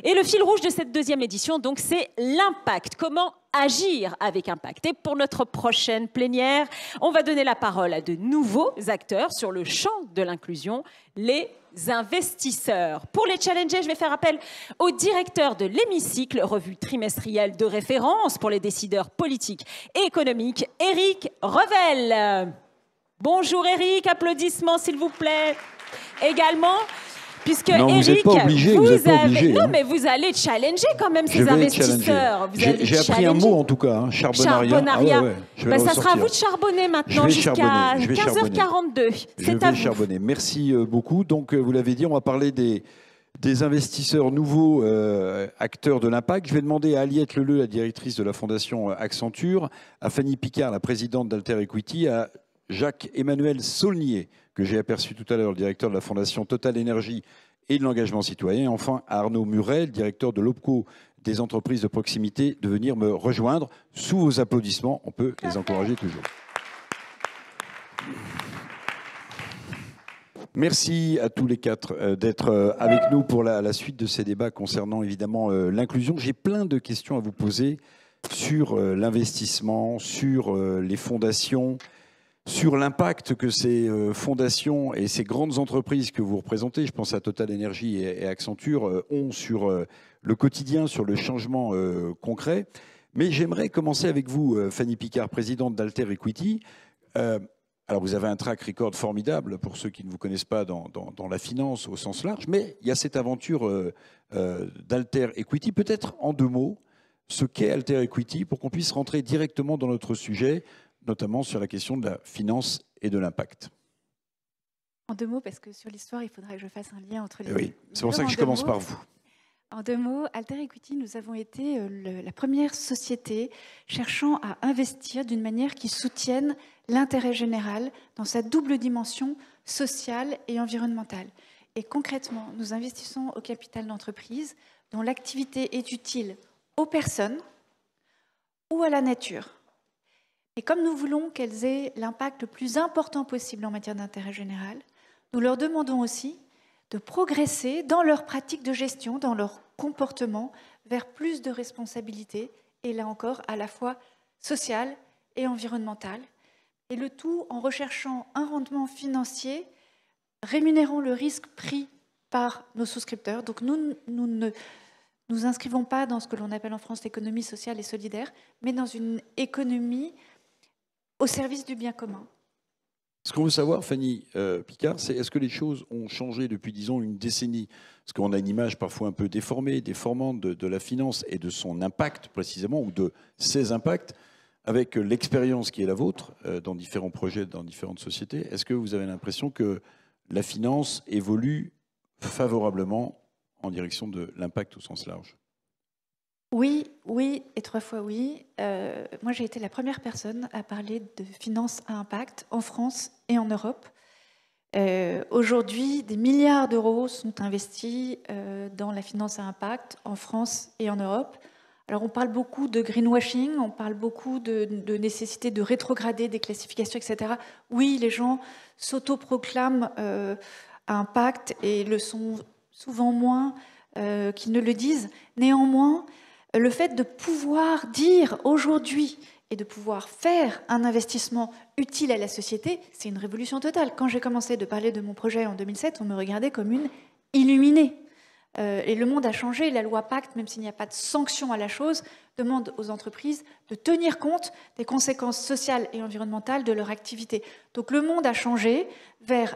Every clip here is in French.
Et le fil rouge de cette deuxième édition, donc, c'est l'impact. Comment agir avec impact. Et pour notre prochaine plénière, on va donner la parole à de nouveaux acteurs sur le champ de l'inclusion, les investisseurs. Pour les challenger, je vais faire appel au directeur de l'Hémicycle, revue trimestrielle de référence pour les décideurs politiques et économiques, Éric Revel. Bonjour Éric, applaudissements s'il vous plaît. Également, puisque non, Éric, vous n'êtes pas obligé, non, mais vous allez challenger quand même ces investisseurs. J'ai appris un mot en tout cas, hein, charbonariat. Charbonariat. Ça sera à vous de charbonner maintenant jusqu'à 15h42. Je vais charbonner. Merci beaucoup. Donc, vous l'avez dit, on va parler des investisseurs nouveaux acteurs de l'impact. Je vais demander à Aliette Leleu, la directrice de la fondation Accenture, à Fanny Picard, la présidente d'Alter Equity, à Jacques-Emmanuel Saulnier, que j'ai aperçu tout à l'heure, le directeur de la fondation Total Énergie et de l'engagement citoyen. Et enfin, à Arnaud Muret, le directeur de l'OPCO des entreprises de proximité, de venir me rejoindre. Sous vos applaudissements, on peut les encourager toujours. Merci à tous les quatre d'être avec nous pour la suite de ces débats concernant évidemment l'inclusion. J'ai plein de questions à vous poser sur l'investissement, sur les fondations, sur l'impact que ces fondations et ces grandes entreprises que vous représentez, je pense à Total Énergie et Accenture, ont sur le quotidien, sur le changement concret. Mais j'aimerais commencer avec vous, Fanny Picard, présidente d'Alter Equity. Alors, vous avez un track record formidable pour ceux qui ne vous connaissent pas dans la finance au sens large, mais il y a cette aventure d'Alter Equity. Peut-être en deux mots, ce qu'est Alter Equity pour qu'on puisse rentrer directement dans notre sujet, notamment sur la question de la finance et de l'impact. En deux mots, parce que sur l'histoire, il faudrait que je fasse un lien entre les... Oui, c'est pour ça que je commence par vous. En deux mots, Alter Equity, nous avons été la première société cherchant à investir d'une manière qui soutienne l'intérêt général dans sa double dimension sociale et environnementale. Et concrètement, nous investissons au capital d'entreprises dont l'activité est utile aux personnes ou à la nature. Et comme nous voulons qu'elles aient l'impact le plus important possible en matière d'intérêt général, nous leur demandons aussi de progresser dans leur pratique de gestion, dans leur comportement, vers plus de responsabilité, et là encore, à la fois sociale et environnementale, et le tout en recherchant un rendement financier rémunérant le risque pris par nos souscripteurs. Donc nous ne nous inscrivons pas dans ce que l'on appelle en France l'économie sociale et solidaire, mais dans une économie au service du bien commun. Ce qu'on veut savoir, Fanny Picard, c'est est-ce que les choses ont changé depuis, disons, une décennie? Parce qu'on a une image parfois un peu déformée, déformante de la finance et de son impact précisément, ou de ses impacts, avec l'expérience qui est la vôtre dans différents projets, dans différentes sociétés. Est-ce que vous avez l'impression que la finance évolue favorablement en direction de l'impact au sens large? Oui, oui et trois fois oui. Moi, j'ai été la première personne à parler de finance à impact en France et en Europe. Aujourd'hui, des milliards d'euros sont investis dans la finance à impact en France et en Europe. Alors, on parle beaucoup de greenwashing, on parle beaucoup de nécessité de rétrograder des classifications, etc. Oui, les gens s'autoproclament à impact et le sont souvent moins qu'ils ne le disent. Néanmoins, le fait de pouvoir dire aujourd'hui et de pouvoir faire un investissement utile à la société, c'est une révolution totale. Quand j'ai commencé de parler de mon projet en 2007, on me regardait comme une illuminée. Et le monde a changé. La loi Pacte, même s'il n'y a pas de sanction à la chose, demande aux entreprises de tenir compte des conséquences sociales et environnementales de leur activité. Donc le monde a changé vers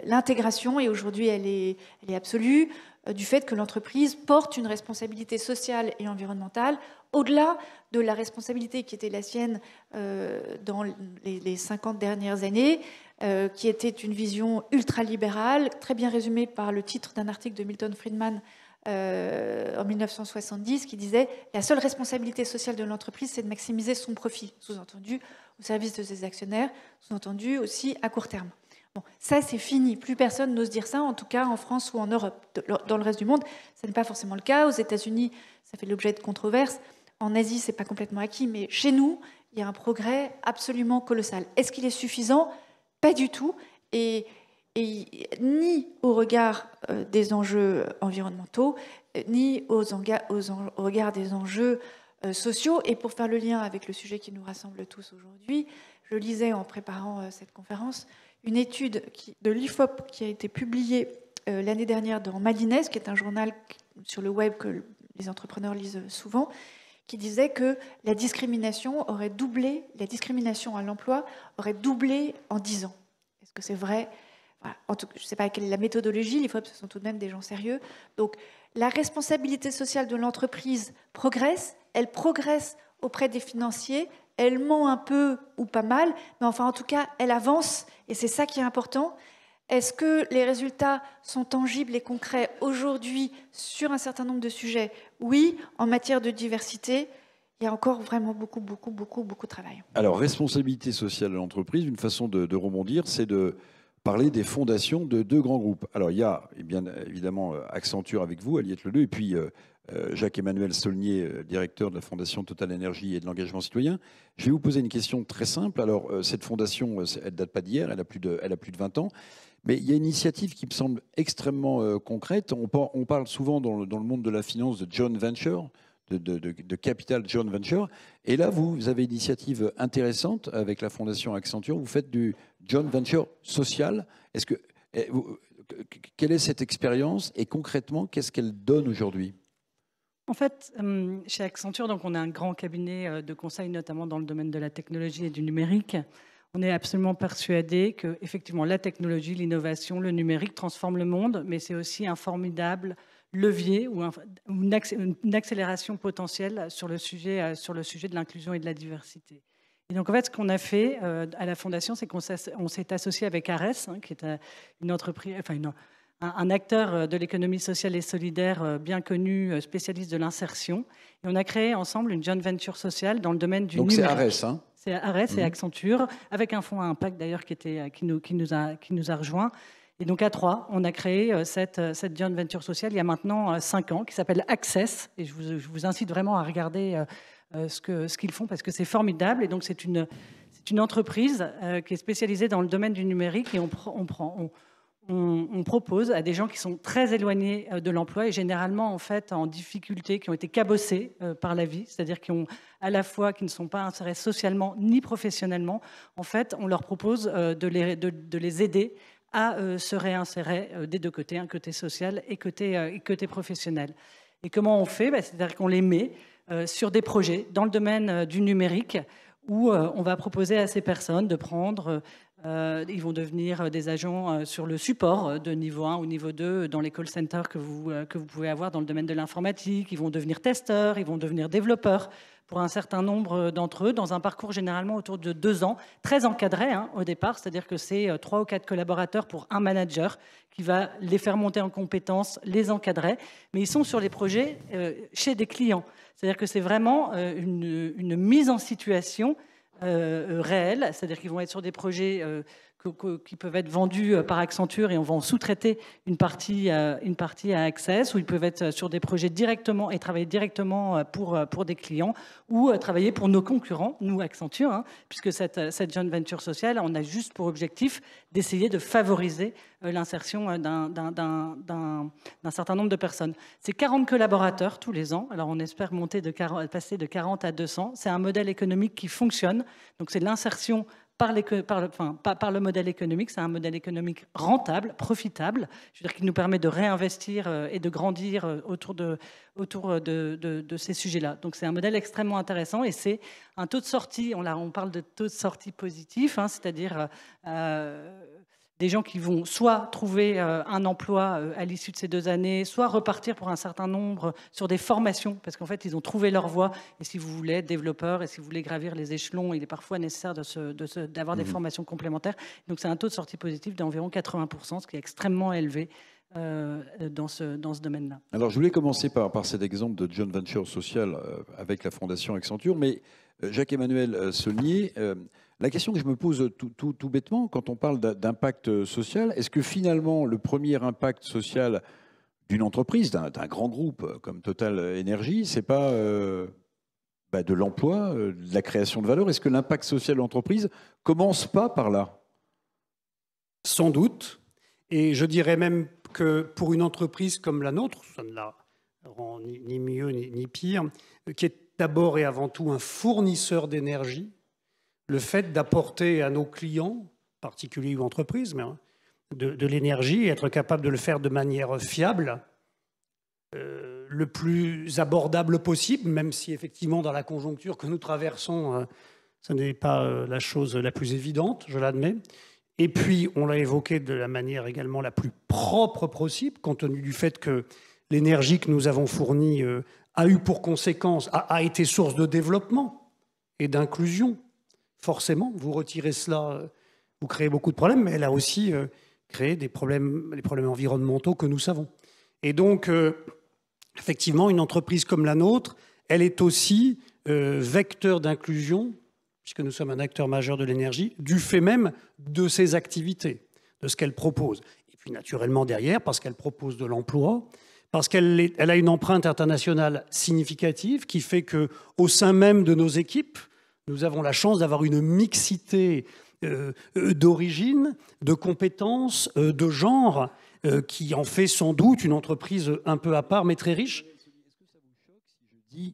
l'intégration, et aujourd'hui elle est absolue, du fait que l'entreprise porte une responsabilité sociale et environnementale au-delà de la responsabilité qui était la sienne dans les 50 dernières années, qui était une vision ultralibérale, très bien résumée par le titre d'un article de Milton Friedman en 1970, qui disait « La seule responsabilité sociale de l'entreprise, c'est de maximiser son profit », sous-entendu au service de ses actionnaires, sous-entendu aussi à court terme. Bon, ça, c'est fini. Plus personne n'ose dire ça, en tout cas en France ou en Europe. Dans le reste du monde, ce n'est pas forcément le cas. Aux États-Unis, ça fait l'objet de controverses. En Asie, ce n'est pas complètement acquis. Mais chez nous, il y a un progrès absolument colossal. Est-ce qu'il est suffisant? Pas du tout. Et et ni au regard des enjeux environnementaux, ni au regard des enjeux sociaux. Et pour faire le lien avec le sujet qui nous rassemble tous aujourd'hui, je lisais en préparant cette conférence une étude de l'IFOP qui a été publiée l'année dernière dans Madines, qui est un journal sur le web que les entrepreneurs lisent souvent, qui disait que la discrimination à l'emploi aurait doublé en 10 ans. Est-ce que c'est vrai? Voilà. En tout cas, je ne sais pas quelle est la méthodologie, l'IFOP, ce sont tout de même des gens sérieux. Donc, la responsabilité sociale de l'entreprise progresse, elle progresse auprès des financiers, elle ment un peu ou pas mal, mais enfin, en tout cas, elle avance, et c'est ça qui est important. Est-ce que les résultats sont tangibles et concrets aujourd'hui sur un certain nombre de sujets? Oui. En matière de diversité, il y a encore vraiment beaucoup de travail. Alors, responsabilité sociale de l'entreprise, une façon de rebondir, c'est de parler des fondations de 2 grands groupes. Alors, il y a bien évidemment Accenture avec vous, Aliette Leleu, et puis Jacques-Emmanuel Saulnier, directeur de la Fondation Total Énergie et de l'engagement citoyen. Je vais vous poser une question très simple. Alors, cette fondation, elle ne date pas d'hier, elle a plus de 20 ans. Mais il y a une initiative qui me semble extrêmement concrète. On parle souvent dans le monde de la finance de joint venture, de capital joint venture. Et là, vous avez une initiative intéressante avec la Fondation Accenture. Vous faites du joint venture social. Quelle est cette expérience et concrètement, qu'est-ce qu'elle donne aujourd'hui? En fait, chez Accenture, donc on a un grand cabinet de conseil, notamment dans le domaine de la technologie et du numérique. On est absolument persuadé que, effectivement, la technologie, l'innovation, le numérique transforment le monde, mais c'est aussi un formidable levier ou une accélération potentielle sur le sujet de l'inclusion et de la diversité. Et donc, en fait, ce qu'on a fait à la Fondation, c'est qu'on s'est associé avec Ares, qui est une entreprise, enfin un acteur de l'économie sociale et solidaire bien connu, spécialiste de l'insertion. Et on a créé ensemble une joint venture sociale dans le domaine du numérique. Donc c'est Ares, hein? C'est Ares et Accenture, avec un fonds à impact d'ailleurs qui nous a rejoints. Et donc à 3, on a créé cette joint venture sociale il y a maintenant 5 ans, qui s'appelle Access. Et je vous incite vraiment à regarder ce qu'ils font parce que c'est formidable. Et donc c'est une entreprise qui est spécialisée dans le domaine du numérique et on propose à des gens qui sont très éloignés de l'emploi et généralement en fait en difficulté, qui ont été cabossés par la vie, c'est-à-dire qui ne sont pas insérés socialement ni professionnellement. En fait, on leur propose de les aider à se réinsérer des 2 côtés, un côté social et côté professionnel. Et comment on fait? C'est-à-dire qu'on les met sur des projets dans le domaine du numérique où on va proposer à ces personnes de prendre... ils vont devenir des agents sur le support de niveau 1 ou niveau 2 dans les call centers que vous pouvez avoir dans le domaine de l'informatique. Ils vont devenir testeurs, ils vont devenir développeurs pour un certain nombre d'entre eux dans un parcours généralement autour de 2 ans, très encadré au départ, c'est-à-dire que c'est 3 ou 4 collaborateurs pour un manager qui va les faire monter en compétences, les encadrer. Mais ils sont sur les projets chez des clients. C'est-à-dire que c'est vraiment une mise en situation réels, c'est-à-dire qu'ils vont être sur des projets qui peuvent être vendus par Accenture et on va en sous-traiter une partie à Access, ou ils peuvent être sur des projets directement et travailler directement pour des clients ou travailler pour nos concurrents, nous Accenture, puisque cette joint venture sociale, on a juste pour objectif d'essayer de favoriser l'insertion d'un certain nombre de personnes. C'est 40 collaborateurs tous les ans, alors on espère passer de 40 à 200. C'est un modèle économique qui fonctionne, donc c'est l'insertion par le modèle économique. C'est un modèle économique rentable, profitable, je veux dire, qui nous permet de réinvestir et de grandir autour de ces sujets-là. Donc c'est un modèle extrêmement intéressant et c'est un taux de sortie, on parle de taux de sortie positif, c'est-à-dire des gens qui vont soit trouver un emploi à l'issue de ces 2 années, soit repartir pour un certain nombre sur des formations, parce qu'en fait, ils ont trouvé leur voie. Et si vous voulez être développeur et si vous voulez gravir les échelons, il est parfois nécessaire d'avoir des formations complémentaires. Donc, c'est un taux de sortie positif d'environ 80%, ce qui est extrêmement élevé dans ce domaine-là. Alors, je voulais commencer par cet exemple de joint venture social avec la Fondation Accenture, mais Jacques-Emmanuel Saulnier, la question que je me pose tout bêtement, quand on parle d'impact social, est-ce que finalement le premier impact social d'une entreprise, d'un grand groupe comme Total Énergie, c'est pas de l'emploi, de la création de valeur? Est-ce que l'impact social de l'entreprise commence pas par là? Sans doute, Et je dirais même que pour une entreprise comme la nôtre, ça ne la rend ni mieux ni pire, qui est d'abord et avant tout un fournisseur d'énergie, le fait d'apporter à nos clients, particuliers ou entreprises, mais de l'énergie, et être capable de le faire de manière fiable, le plus abordable possible, même si effectivement dans la conjoncture que nous traversons, ce n'est pas la chose la plus évidente, je l'admets. Et puis, on l'a évoqué de la manière également la plus propre possible, compte tenu du fait que l'énergie que nous avons fournie a eu pour conséquence, a été source de développement et d'inclusion. Forcément, vous retirez cela, vous créez beaucoup de problèmes, mais elle a aussi créé les problèmes environnementaux que nous savons. Et donc, effectivement, une entreprise comme la nôtre, elle est aussi vecteur d'inclusion, puisque nous sommes un acteur majeur de l'énergie, du fait même de ses activités, de ce qu'elle propose. Et puis naturellement derrière, parce qu'elle propose de l'emploi, parce qu'elle a une empreinte internationale significative qui fait qu'au sein même de nos équipes, nous avons la chance d'avoir une mixité d'origine, de compétences, de genre, qui en fait sans doute une entreprise un peu à part, mais très riche. Est-ce que ça vous choque si je dis,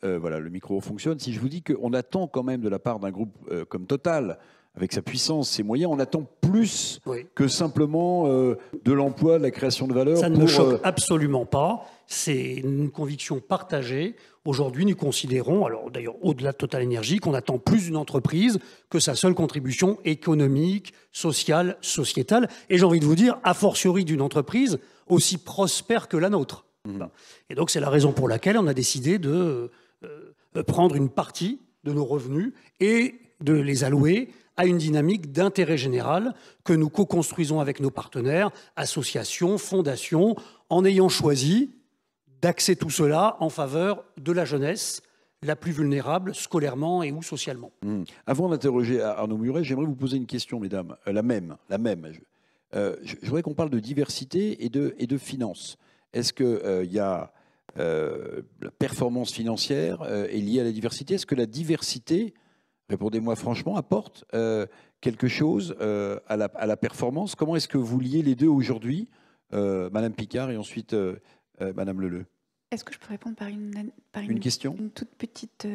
voilà, le micro fonctionne, si je vous dis qu'on attend quand même de la part d'un groupe comme Total, avec sa puissance, ses moyens, on attend plus que simplement de l'emploi, de la création de valeur. Ça ne me choque absolument pas. C'est une conviction partagée. Aujourd'hui, nous considérons, alors d'ailleurs au-delà de Total Énergie, qu'on attend plus d'une entreprise que sa seule contribution économique, sociale, sociétale. Et j'ai envie de vous dire, a fortiori d'une entreprise aussi prospère que la nôtre. Et donc c'est la raison pour laquelle on a décidé de prendre une partie de nos revenus et de les allouer à une dynamique d'intérêt général que nous co-construisons avec nos partenaires, associations, fondations, en ayant choisi d'axer tout cela en faveur de la jeunesse la plus vulnérable scolairement et ou socialement. Avant d'interroger Arnaud Muret, j'aimerais vous poser une question, mesdames, la même. Je voudrais qu'on parle de diversité et de finances. Est-ce que la performance financière est liée à la diversité? Est-ce que la diversité, répondez-moi franchement, apporte quelque chose à la performance? Comment est-ce que vous liez les deux aujourd'hui, Madame Picard et ensuite Madame Leleu? Est-ce que je peux répondre par une question, une toute petite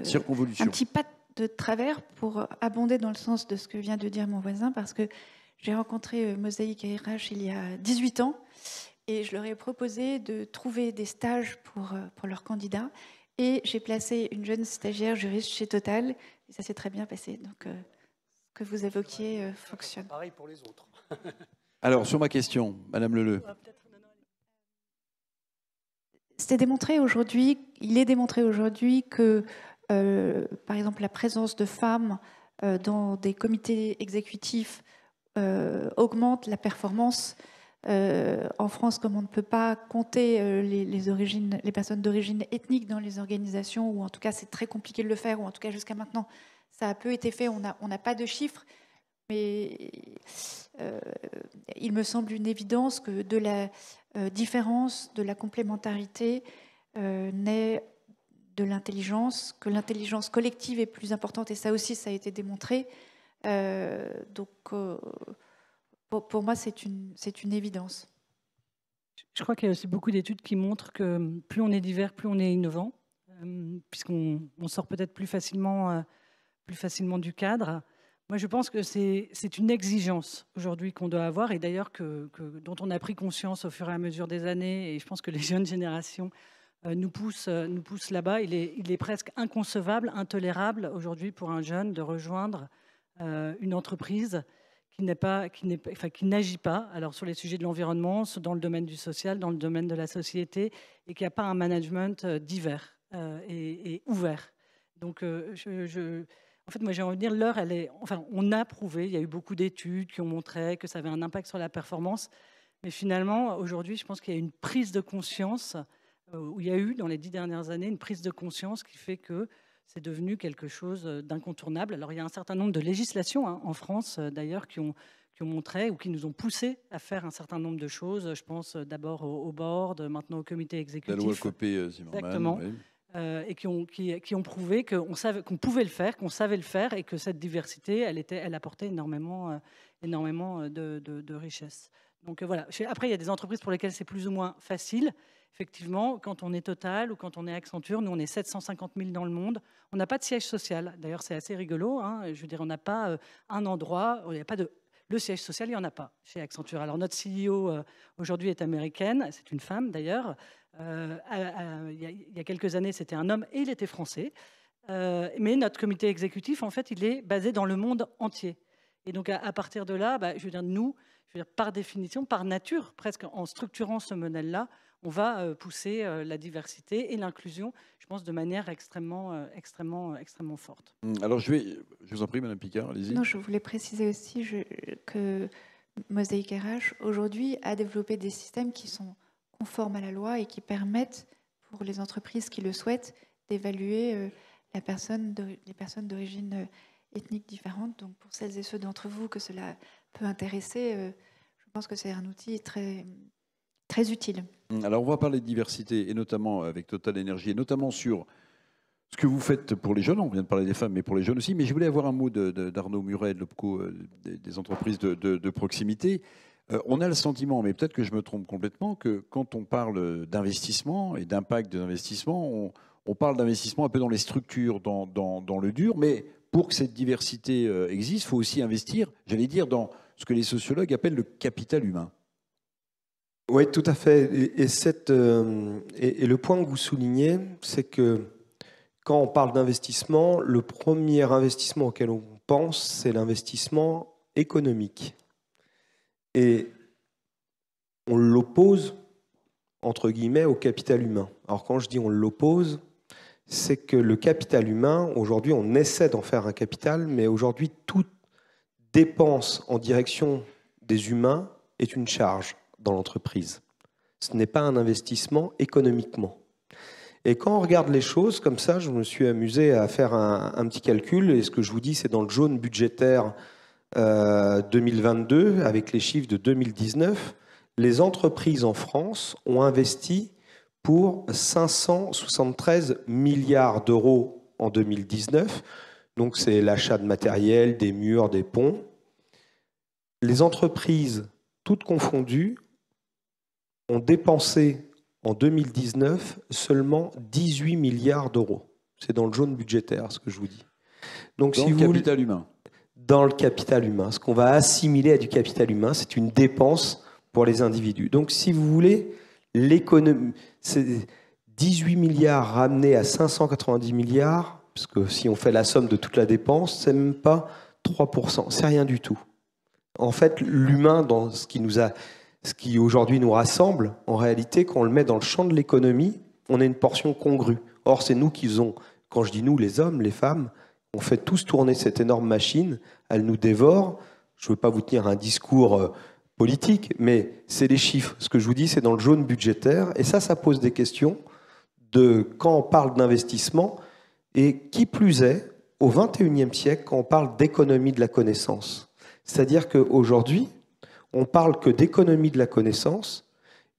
circonvolution, un petit pas de travers pour abonder dans le sens de ce que vient de dire mon voisin, parce que j'ai rencontré Mosaïque RH il y a 18 ans et je leur ai proposé de trouver des stages pour leurs candidats. Et j'ai placé une jeune stagiaire juriste chez Total, et ça s'est très bien passé. Donc, ce que vous évoquiez fonctionne. Pareil pour les autres. Alors, sur ma question, Madame Leleu. Il est démontré aujourd'hui que, par exemple, la présence de femmes dans des comités exécutifs augmente la performance. En France, comme on ne peut pas compter les personnes d'origine ethnique dans les organisations, ou en tout cas c'est très compliqué de le faire, ou en tout cas jusqu'à maintenant ça a peu été fait, on n'a pas de chiffres, mais il me semble une évidence que de la différence, de la complémentarité naît de l'intelligence, que l'intelligence collective est plus importante, et ça aussi ça a été démontré. Pour moi, c'est une évidence. Je crois qu'il y a aussi beaucoup d'études qui montrent que plus on est divers, plus on est innovant, puisqu'on sort peut-être plus facilement du cadre. Moi, je pense que c'est une exigence aujourd'hui qu'on doit avoir, et d'ailleurs dont on a pris conscience au fur et à mesure des années, et je pense que les jeunes générations nous poussent là-bas. Il est presque inconcevable, intolérable aujourd'hui pour un jeune de rejoindre une entreprise qui n'agit pas, alors sur les sujets de l'environnement, dans le domaine du social, dans le domaine de la société, et qui n'a pas un management divers et ouvert. Donc, en fait, moi, j'ai envie de dire, l'heure, on a prouvé, il y a eu beaucoup d'études qui ont montré que ça avait un impact sur la performance, mais finalement, aujourd'hui, je pense qu'il y a une prise de conscience, où il y a eu, dans les 10 dernières années, une prise de conscience qui fait que c'est devenu quelque chose d'incontournable. Alors, il y a un certain nombre de législations en France, d'ailleurs, qui ont montré ou qui nous ont poussé à faire un certain nombre de choses. Je pense d'abord au board, maintenant au comité exécutif. La loi Copé-Zimmermann. Exactement. Oui. Et qui ont prouvé qu'on pouvait le faire, qu'on savait le faire, et que cette diversité, elle apportait énormément énormément de richesses. Donc voilà. Après, il y a des entreprises pour lesquelles c'est plus ou moins facile. Effectivement, quand on est Total ou quand on est Accenture, nous on est 750 000 dans le monde. On n'a pas de siège social. D'ailleurs, c'est assez rigolo. Hein. Je veux dire, on n'a pas un endroit, il n'y a pas de... Le siège social, il n'y en a pas chez Accenture. Alors notre CEO aujourd'hui est américaine, c'est une femme d'ailleurs. Il y a quelques années, c'était un homme et il était français. Mais notre comité exécutif, en fait, il est basé dans le monde entier. Et donc à partir de là, je veux dire, nous, par définition, par nature, presque en structurant ce modèle-là, on va pousser la diversité et l'inclusion, je pense, de manière extrêmement forte. Alors, je vous en prie, Madame Picard, allez-y. Non, je voulais préciser aussi que Mosaic RH, aujourd'hui, a développé des systèmes qui sont conformes à la loi et qui permettent, pour les entreprises qui le souhaitent, d'évaluer les personnes d'origine ethnique différente. Donc, pour celles et ceux d'entre vous que cela peut intéresser, je pense que c'est un outil très, très utile. Alors, on va parler de diversité, et notamment avec Total Energy, et notamment sur ce que vous faites pour les jeunes. On vient de parler des femmes, mais pour les jeunes aussi. Mais je voulais avoir un mot d'Arnaud Muret, de l'OPCO, des entreprises de proximité. On a le sentiment, mais peut-être que je me trompe complètement, que quand on parle d'investissement et d'impact de l'investissement, on parle d'investissement un peu dans les structures, dans le dur, mais pour que cette diversité existe, il faut aussi investir, j'allais dire, dans ce que les sociologues appellent le capital humain. Oui, tout à fait. Et le point que vous soulignez, c'est que quand on parle d'investissement, le premier investissement auquel on pense, c'est l'investissement économique. Et on l'oppose, entre guillemets, au capital humain. Alors quand je dis on l'oppose, c'est que le capital humain, aujourd'hui, on essaie d'en faire un capital, mais aujourd'hui, toute dépense en direction des humains est une charge dans l'entreprise. Ce n'est pas un investissement économiquement. Et quand on regarde les choses comme ça, je me suis amusé à faire un petit calcul, et ce que je vous dis, c'est dans le jaune budgétaire 2022, avec les chiffres de 2019, les entreprises en France ont investi pour 573 milliards d'euros en 2019. Donc c'est l'achat de matériel, des murs, des ponts. Les entreprises, toutes confondues, ont dépensé en 2019 seulement 18 milliards d'euros. C'est dans le jaune budgétaire, ce que je vous dis. Donc, dans le capital humain. Dans le capital humain. Ce qu'on va assimiler à du capital humain, c'est une dépense pour les individus. Donc, si vous voulez, l'économie, c'est 18 milliards ramenés à 590 milliards, parce que si on fait la somme de toute la dépense, c'est même pas 3%, c'est rien du tout. En fait, l'humain, dans ce qui aujourd'hui nous rassemble, en réalité, quand on le met dans le champ de l'économie, on a une portion congrue. Or, c'est nous qui faisons, quand je dis nous, les hommes, les femmes, on fait tous tourner cette énorme machine, elle nous dévore. Je ne veux pas vous tenir un discours politique, mais c'est les chiffres. Ce que je vous dis, c'est dans le jaune budgétaire. Et ça pose des questions de quand on parle d'investissement, et qui plus est, au XXIe siècle, quand on parle d'économie de la connaissance. C'est-à-dire qu'aujourd'hui, on parle que d'économie de la connaissance,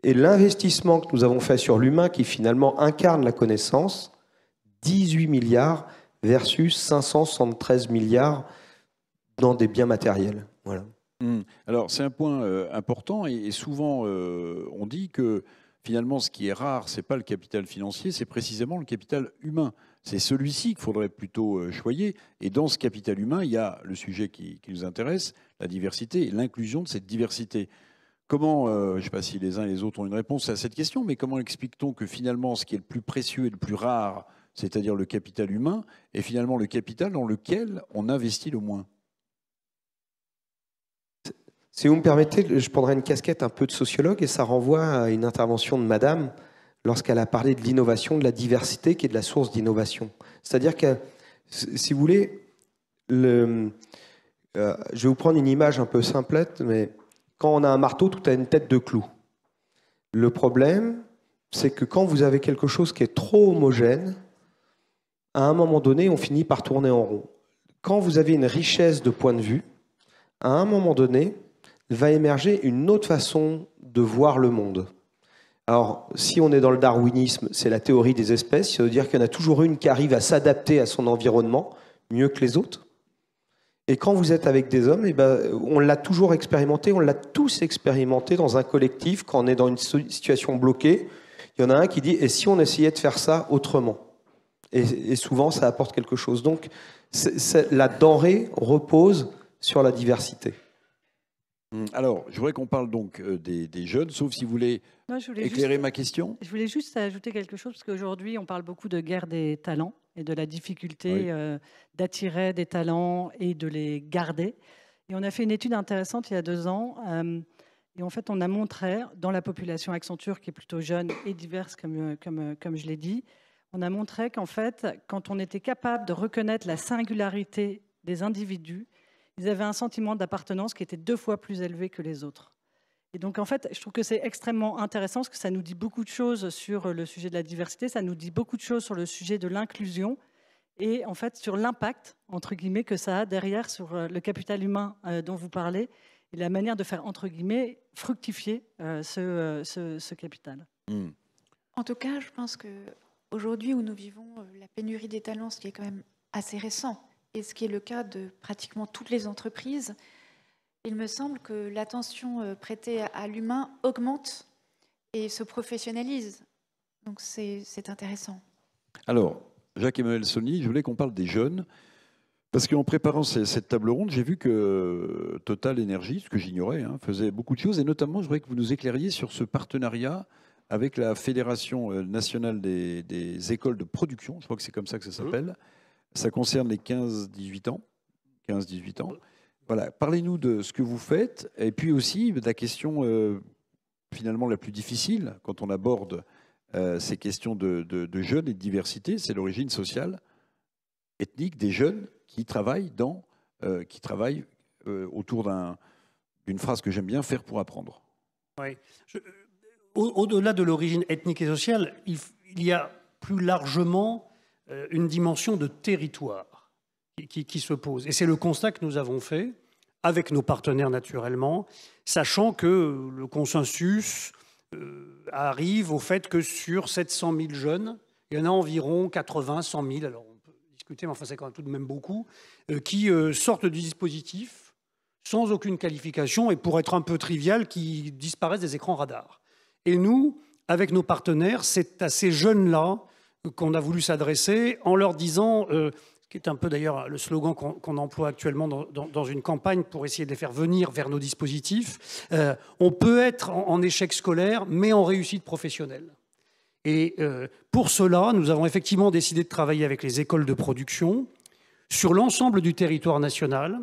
et l'investissement que nous avons fait sur l'humain, qui finalement incarne la connaissance, 18 milliards versus 573 milliards dans des biens matériels. Voilà. Alors c'est un point important, et souvent on dit que finalement ce qui est rare, ce n'est pas le capital financier, c'est précisément le capital humain. C'est celui-ci qu'il faudrait plutôt choyer. Et dans ce capital humain, il y a le sujet qui nous intéresse, la diversité et l'inclusion de cette diversité. Comment, je ne sais pas si les uns et les autres ont une réponse à cette question, mais comment explique-t-on que finalement ce qui est le plus précieux et le plus rare, c'est-à-dire le capital humain, est finalement le capital dans lequel on investit le moins? Si vous me permettez, je prendrai une casquette un peu de sociologue, et ça renvoie à une intervention de Madame lorsqu'elle a parlé de l'innovation, de la diversité qui est de la source d'innovation. C'est-à-dire que, si vous voulez, je vais vous prendre une image un peu simplette, mais quand on a un marteau, tout a une tête de clou. Le problème, c'est que quand vous avez quelque chose qui est trop homogène, à un moment donné, on finit par tourner en rond. Quand vous avez une richesse de points de vue, à un moment donné, va émerger une autre façon de voir le monde. Alors, si on est dans le darwinisme, c'est la théorie des espèces, ça veut dire qu'il y en a toujours une qui arrive à s'adapter à son environnement mieux que les autres. Et quand vous êtes avec des hommes, on l'a toujours expérimenté, on l'a tous expérimenté dans un collectif. Quand on est dans une situation bloquée, il y en a un qui dit « et si on essayait de faire ça autrement ?» et souvent, ça apporte quelque chose. Donc, la denrée repose sur la diversité. Alors, je voudrais qu'on parle donc des jeunes, sauf si vous voulez éclairer ma question. Je voulais juste ajouter quelque chose, parce qu'aujourd'hui, on parle beaucoup de guerre des talents et de la difficulté d'attirer des talents et de les garder. Et on a fait une étude intéressante il y a 2 ans. Et en fait, on a montré, dans la population Accenture, qui est plutôt jeune et diverse, comme je l'ai dit, on a montré qu'en fait, quand on était capable de reconnaître la singularité des individus, ils avaient un sentiment d'appartenance qui était 2 fois plus élevé que les autres. Et donc, en fait, je trouve que c'est extrêmement intéressant parce que ça nous dit beaucoup de choses sur le sujet de la diversité, ça nous dit beaucoup de choses sur le sujet de l'inclusion et, en fait, sur l'impact, entre guillemets, que ça a derrière sur le capital humain dont vous parlez et la manière de faire, entre guillemets, fructifier ce capital. En tout cas, je pense qu'aujourd'hui, où nous vivons la pénurie des talents, ce qui est quand même assez récent, et ce qui est le cas de pratiquement toutes les entreprises, il me semble que l'attention prêtée à l'humain augmente et se professionnalise. Donc c'est intéressant. Alors, Jacques-Emmanuel Saulny, je voulais qu'on parle des jeunes, parce qu'en préparant cette table ronde, j'ai vu que Total Energy, ce que j'ignorais, faisait beaucoup de choses, et notamment, je voudrais que vous nous éclairiez sur ce partenariat avec la Fédération nationale des écoles de production, je crois que c'est comme ça que ça s'appelle. Ça concerne les 15-18 ans. 15-18 ans. Voilà, parlez-nous de ce que vous faites et puis aussi de la question finalement la plus difficile quand on aborde ces questions de jeunes et de diversité, c'est l'origine sociale, ethnique des jeunes qui travaillent, autour d'une phrase que j'aime bien, faire pour apprendre. Oui. Au-delà de l'origine ethnique et sociale, il y a plus largement une dimension de territoire qui se pose. Et c'est le constat que nous avons fait avec nos partenaires naturellement, sachant que le consensus arrive au fait que sur 700 000 jeunes, il y en a environ 80, 100 000, alors on peut discuter, mais enfin c'est quand même tout de même beaucoup, qui sortent du dispositif sans aucune qualification et pour être un peu trivial, qui disparaissent des écrans radars. Et nous, avec nos partenaires, c'est à ces jeunes-là qu'on a voulu s'adresser en leur disant... qui est un peu d'ailleurs le slogan qu'on emploie actuellement dans une campagne pour essayer de les faire venir vers nos dispositifs. On peut être en échec scolaire, mais en réussite professionnelle. Et pour cela, nous avons effectivement décidé de travailler avec les écoles de production sur l'ensemble du territoire national,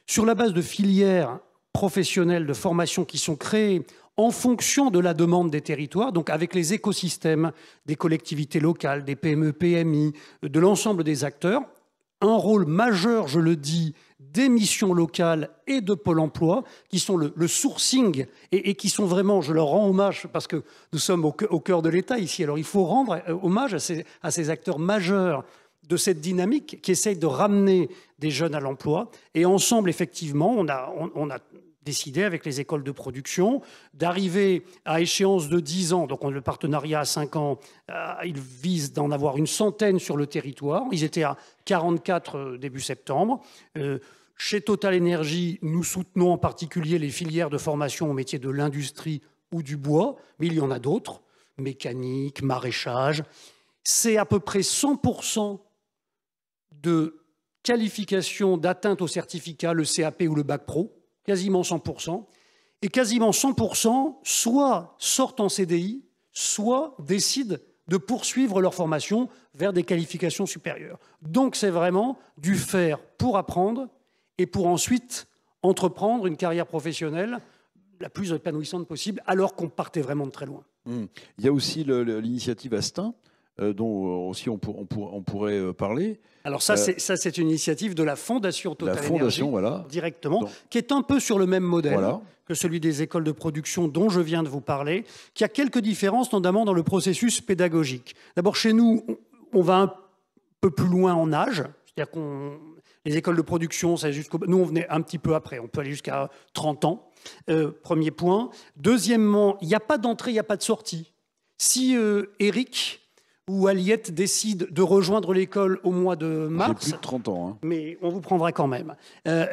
sur la base de filières professionnelles de formation qui sont créées en fonction de la demande des territoires, donc avec les écosystèmes des collectivités locales, des PME, PMI, de l'ensemble des acteurs, un rôle majeur, je le dis, des missions locales et de Pôle emploi, qui sont le sourcing et qui sont vraiment, je leur rends hommage parce que nous sommes au cœur de l'État ici. Alors il faut rendre hommage à ces acteurs majeurs de cette dynamique qui essayent de ramener des jeunes à l'emploi. Et ensemble, effectivement, on a décidé avec les écoles de production d'arriver à échéance de 10 ans, donc le partenariat à 5 ans, il vise d'en avoir une centaine sur le territoire. Ils étaient à 44 début septembre. Chez Total Energy, nous soutenons en particulier les filières de formation au métier de l'industrie ou du bois, mais il y en a d'autres, mécanique, maraîchage. C'est à peu près 100% de qualification d'atteinte au certificat, le CAP ou le bac pro, quasiment 100%, et quasiment 100% soit sortent en CDI, soit décident de poursuivre leur formation vers des qualifications supérieures. Donc c'est vraiment du faire pour apprendre et pour ensuite entreprendre une carrière professionnelle la plus épanouissante possible, alors qu'on partait vraiment de très loin. Il y a aussi l'initiative Astin, dont aussi on pourrait parler. Alors ça, c'est une initiative de la Fondation Total Energy, voilà. directement, donc, qui est un peu sur le même modèle que celui des écoles de production dont je viens de vous parler, qui a quelques différences, notamment dans le processus pédagogique. D'abord, chez nous, on va un peu plus loin en âge, c'est-à-dire que les écoles de production, nous, on venait un petit peu après, on peut aller jusqu'à 30 ans, premier point. Deuxièmement, il n'y a pas d'entrée, il n'y a pas de sortie. Si Eric où Aliette décide de rejoindre l'école au mois de J'ai mars. plus de 30 ans. Hein. Mais on vous prendra quand même,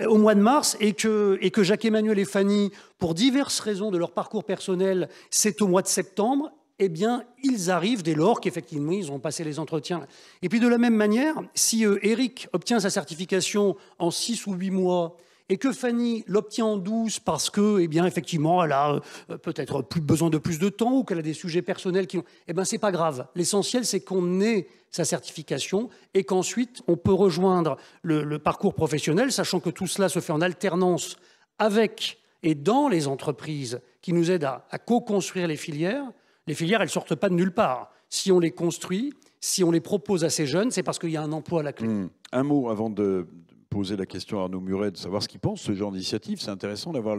au mois de mars, et que Jacques-Emmanuel et Fanny, pour diverses raisons de leur parcours personnel, c'est au mois de septembre, eh bien, ils arrivent dès lors qu'effectivement, ils ont passé les entretiens. Et puis de la même manière, si Eric obtient sa certification en 6 ou 8 mois, et que Fanny l'obtient en 12 parce que, eh bien, effectivement, elle a peut-être besoin de plus de temps ou qu'elle a des sujets personnels qui ont... Eh bien, c'est pas grave. L'essentiel, c'est qu'on ait sa certification et qu'ensuite, on peut rejoindre le parcours professionnel, sachant que tout cela se fait en alternance avec et dans les entreprises qui nous aident à co-construire les filières. Les filières, elles ne sortent pas de nulle part. Si on les construit, si on les propose à ces jeunes, c'est parce qu'il y a un emploi à la clé. Un mot avant de poser la question à Arnaud Muret, de savoir ce qu'il pense, ce genre d'initiative. C'est intéressant d'avoir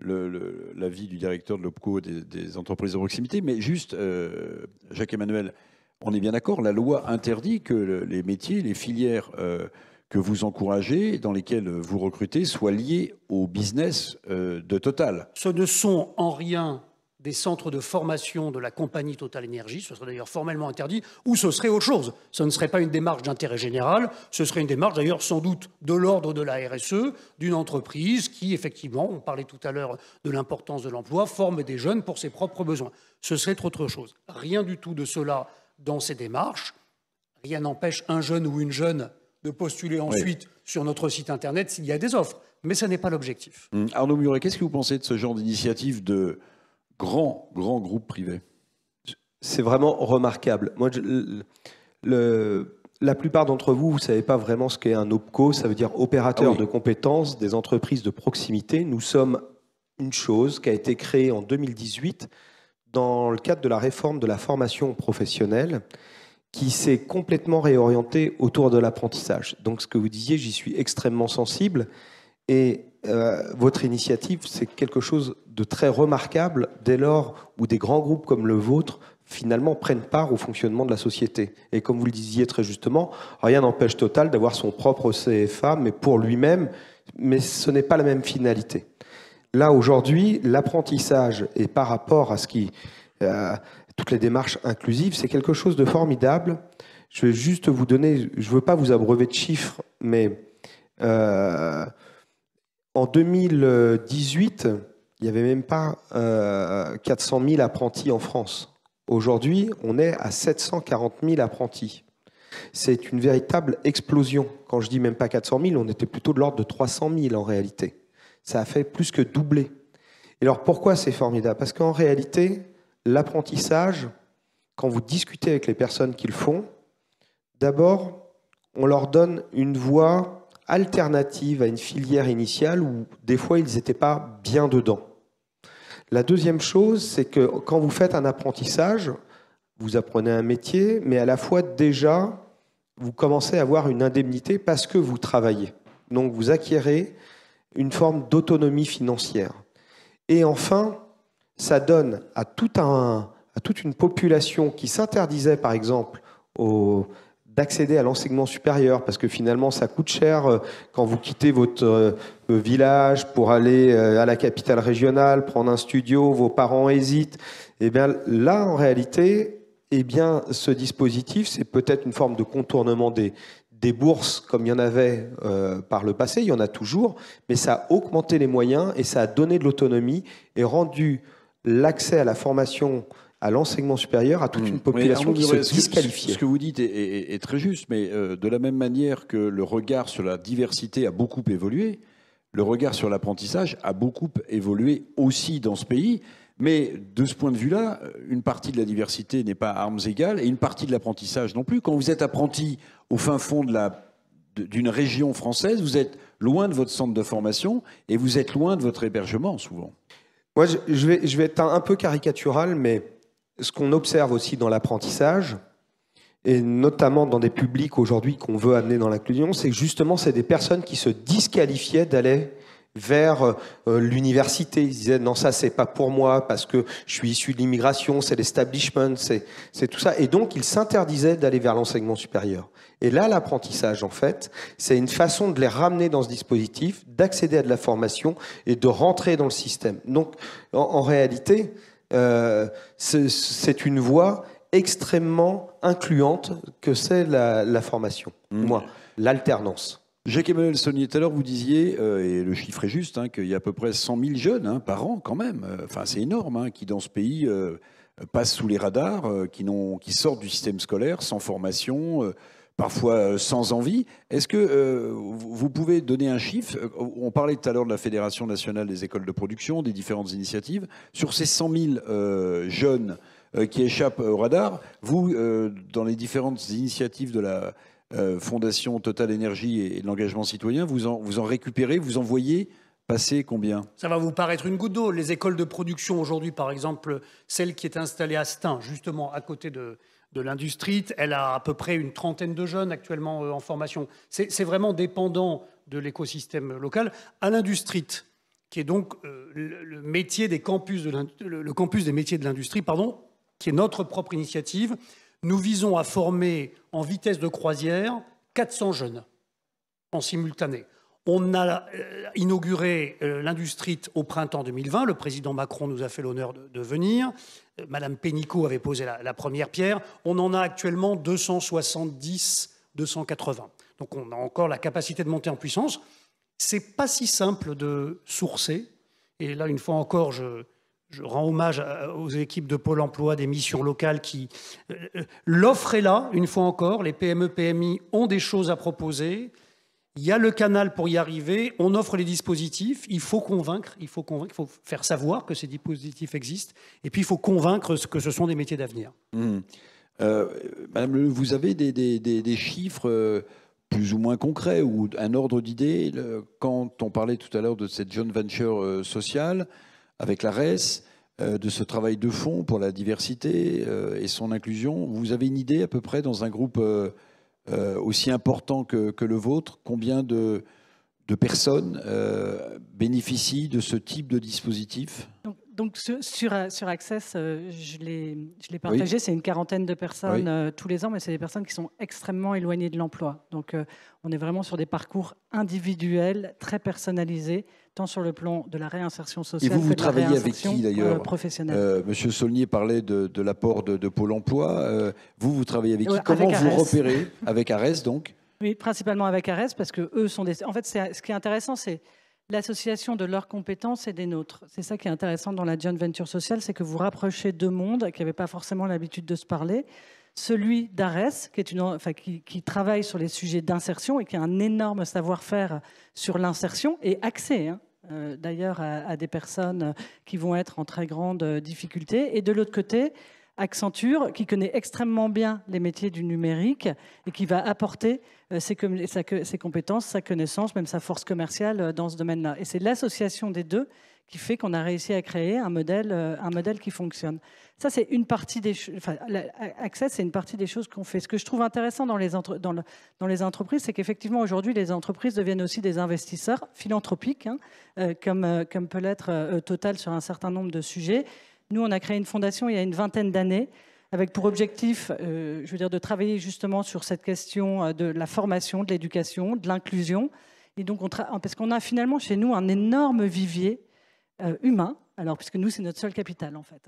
l'avis du directeur de l'OPCO des entreprises de proximité. Mais juste, Jacques-Emmanuel, on est bien d'accord, la loi interdit que les métiers, les filières que vous encouragez, dans lesquelles vous recrutez, soient liés au business de Total. Ce ne sont en rien des centres de formation de la compagnie Total Énergie, ce serait d'ailleurs formellement interdit, ou ce serait autre chose. Ce ne serait pas une démarche d'intérêt général, ce serait une démarche d'ailleurs sans doute de l'ordre de la RSE, d'une entreprise qui, effectivement, on parlait tout à l'heure de l'importance de l'emploi, forme des jeunes pour ses propres besoins. Ce serait autre chose. Rien du tout de cela dans ces démarches. Rien n'empêche un jeune ou une jeune de postuler ensuite sur notre site internet s'il y a des offres. Mais ce n'est pas l'objectif. Arnaud Muret, qu'est-ce que vous pensez de ce genre d'initiative de grands groupes privés? C'est vraiment remarquable. Moi, la plupart d'entre vous, vous ne savez pas vraiment ce qu'est un OPCO, ça veut dire opérateur de compétences des entreprises de proximité. Nous sommes une chose qui a été créée en 2018 dans le cadre de la réforme de la formation professionnelle qui s'est complètement réorientée autour de l'apprentissage. Donc ce que vous disiez, j'y suis extrêmement sensible et votre initiative, c'est quelque chose de très remarquable dès lors où des grands groupes comme le vôtre finalement prennent part au fonctionnement de la société. Et comme vous le disiez très justement, rien n'empêche Total d'avoir son propre CFA, mais pour lui-même, mais ce n'est pas la même finalité. Là, aujourd'hui, l'apprentissage, et par rapport à ce qui, toutes les démarches inclusives, c'est quelque chose de formidable. Je vais juste vous donner, je ne veux pas vous abreuver de chiffres, mais en 2018, il n'y avait même pas 400 000 apprentis en France. Aujourd'hui, on est à 740 000 apprentis. C'est une véritable explosion. Quand je dis même pas 400 000, on était plutôt de l'ordre de 300 000 en réalité. Ça a fait plus que doubler. Et alors pourquoi c'est formidable? Parce qu'en réalité, l'apprentissage, quand vous discutez avec les personnes qui le font, d'abord, on leur donne une voie alternative à une filière initiale où des fois ils n'étaient pas bien dedans. La deuxième chose, c'est que quand vous faites un apprentissage, vous apprenez un métier, mais à la fois déjà, vous commencez à avoir une indemnité parce que vous travaillez. Donc vous acquérez une forme d'autonomie financière. Et enfin, ça donne à toute une population qui s'interdisait, par exemple, d'accéder à l'enseignement supérieur, parce que finalement, ça coûte cher quand vous quittez votre village pour aller à la capitale régionale, prendre un studio, vos parents hésitent. Et bien là, en réalité, eh bien, ce dispositif, c'est peut-être une forme de contournement des bourses, comme il y en avait par le passé, il y en a toujours, mais ça a augmenté les moyens et ça a donné de l'autonomie et rendu l'accès à la formation, à l'enseignement supérieur, à toute une population qui se disqualifiait. Ce que vous dites est très juste, mais de la même manière que le regard sur la diversité a beaucoup évolué, le regard sur l'apprentissage a beaucoup évolué aussi dans ce pays. Mais de ce point de vue-là, une partie de la diversité n'est pas à armes égales et une partie de l'apprentissage non plus. Quand vous êtes apprenti au fin fond d'une région française, vous êtes loin de votre centre de formation et vous êtes loin de votre hébergement souvent. Moi, je vais être un peu caricatural, mais ce qu'on observe aussi dans l'apprentissage, et notamment dans des publics aujourd'hui qu'on veut amener dans l'inclusion, c'est que justement, c'est des personnes qui se disqualifiaient d'aller vers l'université. Ils disaient non, ça c'est pas pour moi parce que je suis issu de l'immigration, c'est l'establishment, c'est tout ça. Et donc ils s'interdisaient d'aller vers l'enseignement supérieur. Et là, l'apprentissage, en fait, c'est une façon de les ramener dans ce dispositif, d'accéder à de la formation et de rentrer dans le système. Donc en réalité, c'est une voie extrêmement incluante que c'est la formation. Moi, l'alternance. Jacques-Emmanuel Saulnier, tout à l'heure, vous disiez, et le chiffre est juste, qu'il y a à peu près 100 000 jeunes par an quand même, enfin c'est énorme, qui dans ce pays passent sous les radars, qui sortent du système scolaire sans formation, parfois sans envie. Est-ce que vous pouvez donner un chiffre? On parlait tout à l'heure de la Fédération nationale des écoles de production, des différentes initiatives. Sur ces 100 000 jeunes qui échappent au radar, vous, dans les différentes initiatives de la Fondation Total Énergie et de l'engagement citoyen, vous en récupérez, vous en voyez passer combien? Ça va vous paraître une goutte d'eau. Les écoles de production aujourd'hui, par exemple, celle qui est installée à Stein, justement à côté de l'industrie, elle a à peu près une trentaine de jeunes actuellement en formation. C'est vraiment dépendant de l'écosystème local. À l'industrie, qui est donc le métier des campus le campus des métiers de l'industrie, pardon, qui est notre propre initiative. Nous visons à former en vitesse de croisière 400 jeunes en simultané. On a inauguré l'industrie au printemps 2020. Le président Macron nous a fait l'honneur de venir. Madame Pénicaud avait posé la première pierre. On en a actuellement 270, 280. Donc on a encore la capacité de monter en puissance. C'est pas si simple de sourcer. Et là, une fois encore, je rends hommage aux équipes de Pôle emploi, des missions locales qui... L'offre est là, une fois encore. Les PME, PMI ont des choses à proposer. Il y a le canal pour y arriver. On offre les dispositifs. Il faut convaincre, il faut faire savoir que ces dispositifs existent. Et puis, il faut convaincre que ce sont des métiers d'avenir. Madame, vous avez des chiffres plus ou moins concrets ou un ordre d'idée? Quand on parlait tout à l'heure de cette joint venture sociale, avec la RES, de ce travail de fond pour la diversité et son inclusion. Vous avez une idée à peu près dans un groupe aussi important que le vôtre, combien de personnes bénéficient de ce type de dispositif? Donc sur Access, je l'ai partagé, oui. C'est une quarantaine de personnes tous les ans, mais c'est des personnes qui sont extrêmement éloignées de l'emploi. Donc on est vraiment sur des parcours individuels, très personnalisés, tant sur le plan de la réinsertion sociale que de la réinsertion avec qui, d'ailleurs professionnelle. Monsieur Saulnier parlait de l'apport de Pôle emploi. Vous travaillez avec qui? Comment vous repérez? Avec ARES, donc? Oui, principalement avec ARES, parce que eux sont des... En fait, ce qui est intéressant, c'est l'association de leurs compétences et des nôtres. C'est ça qui est intéressant dans la joint venture sociale, c'est que vous rapprochez deux mondes qui n'avaient pas forcément l'habitude de se parler. Celui d'ARES, qui travaille sur les sujets d'insertion et qui a un énorme savoir-faire sur l'insertion et accès, d'ailleurs, à des personnes qui vont être en très grande difficulté. Et de l'autre côté, Accenture, qui connaît extrêmement bien les métiers du numérique et qui va apporter ses compétences, sa connaissance, même sa force commerciale dans ce domaine-là. Et c'est l'association des deux qui fait qu'on a réussi à créer un modèle qui fonctionne. Ça, c'est une partie des choses. Enfin, Access, c'est une partie des choses qu'on fait. Ce que je trouve intéressant dans les entreprises, c'est qu'effectivement, aujourd'hui, les entreprises deviennent aussi des investisseurs philanthropiques, comme peut l'être Total sur un certain nombre de sujets. Nous, on a créé une fondation il y a une vingtaine d'années avec pour objectif, de travailler justement sur cette question de la formation, de l'éducation, de l'inclusion. Et donc, parce qu'on a finalement chez nous un énorme vivier humain. Alors, puisque nous, c'est notre seul capital, en fait.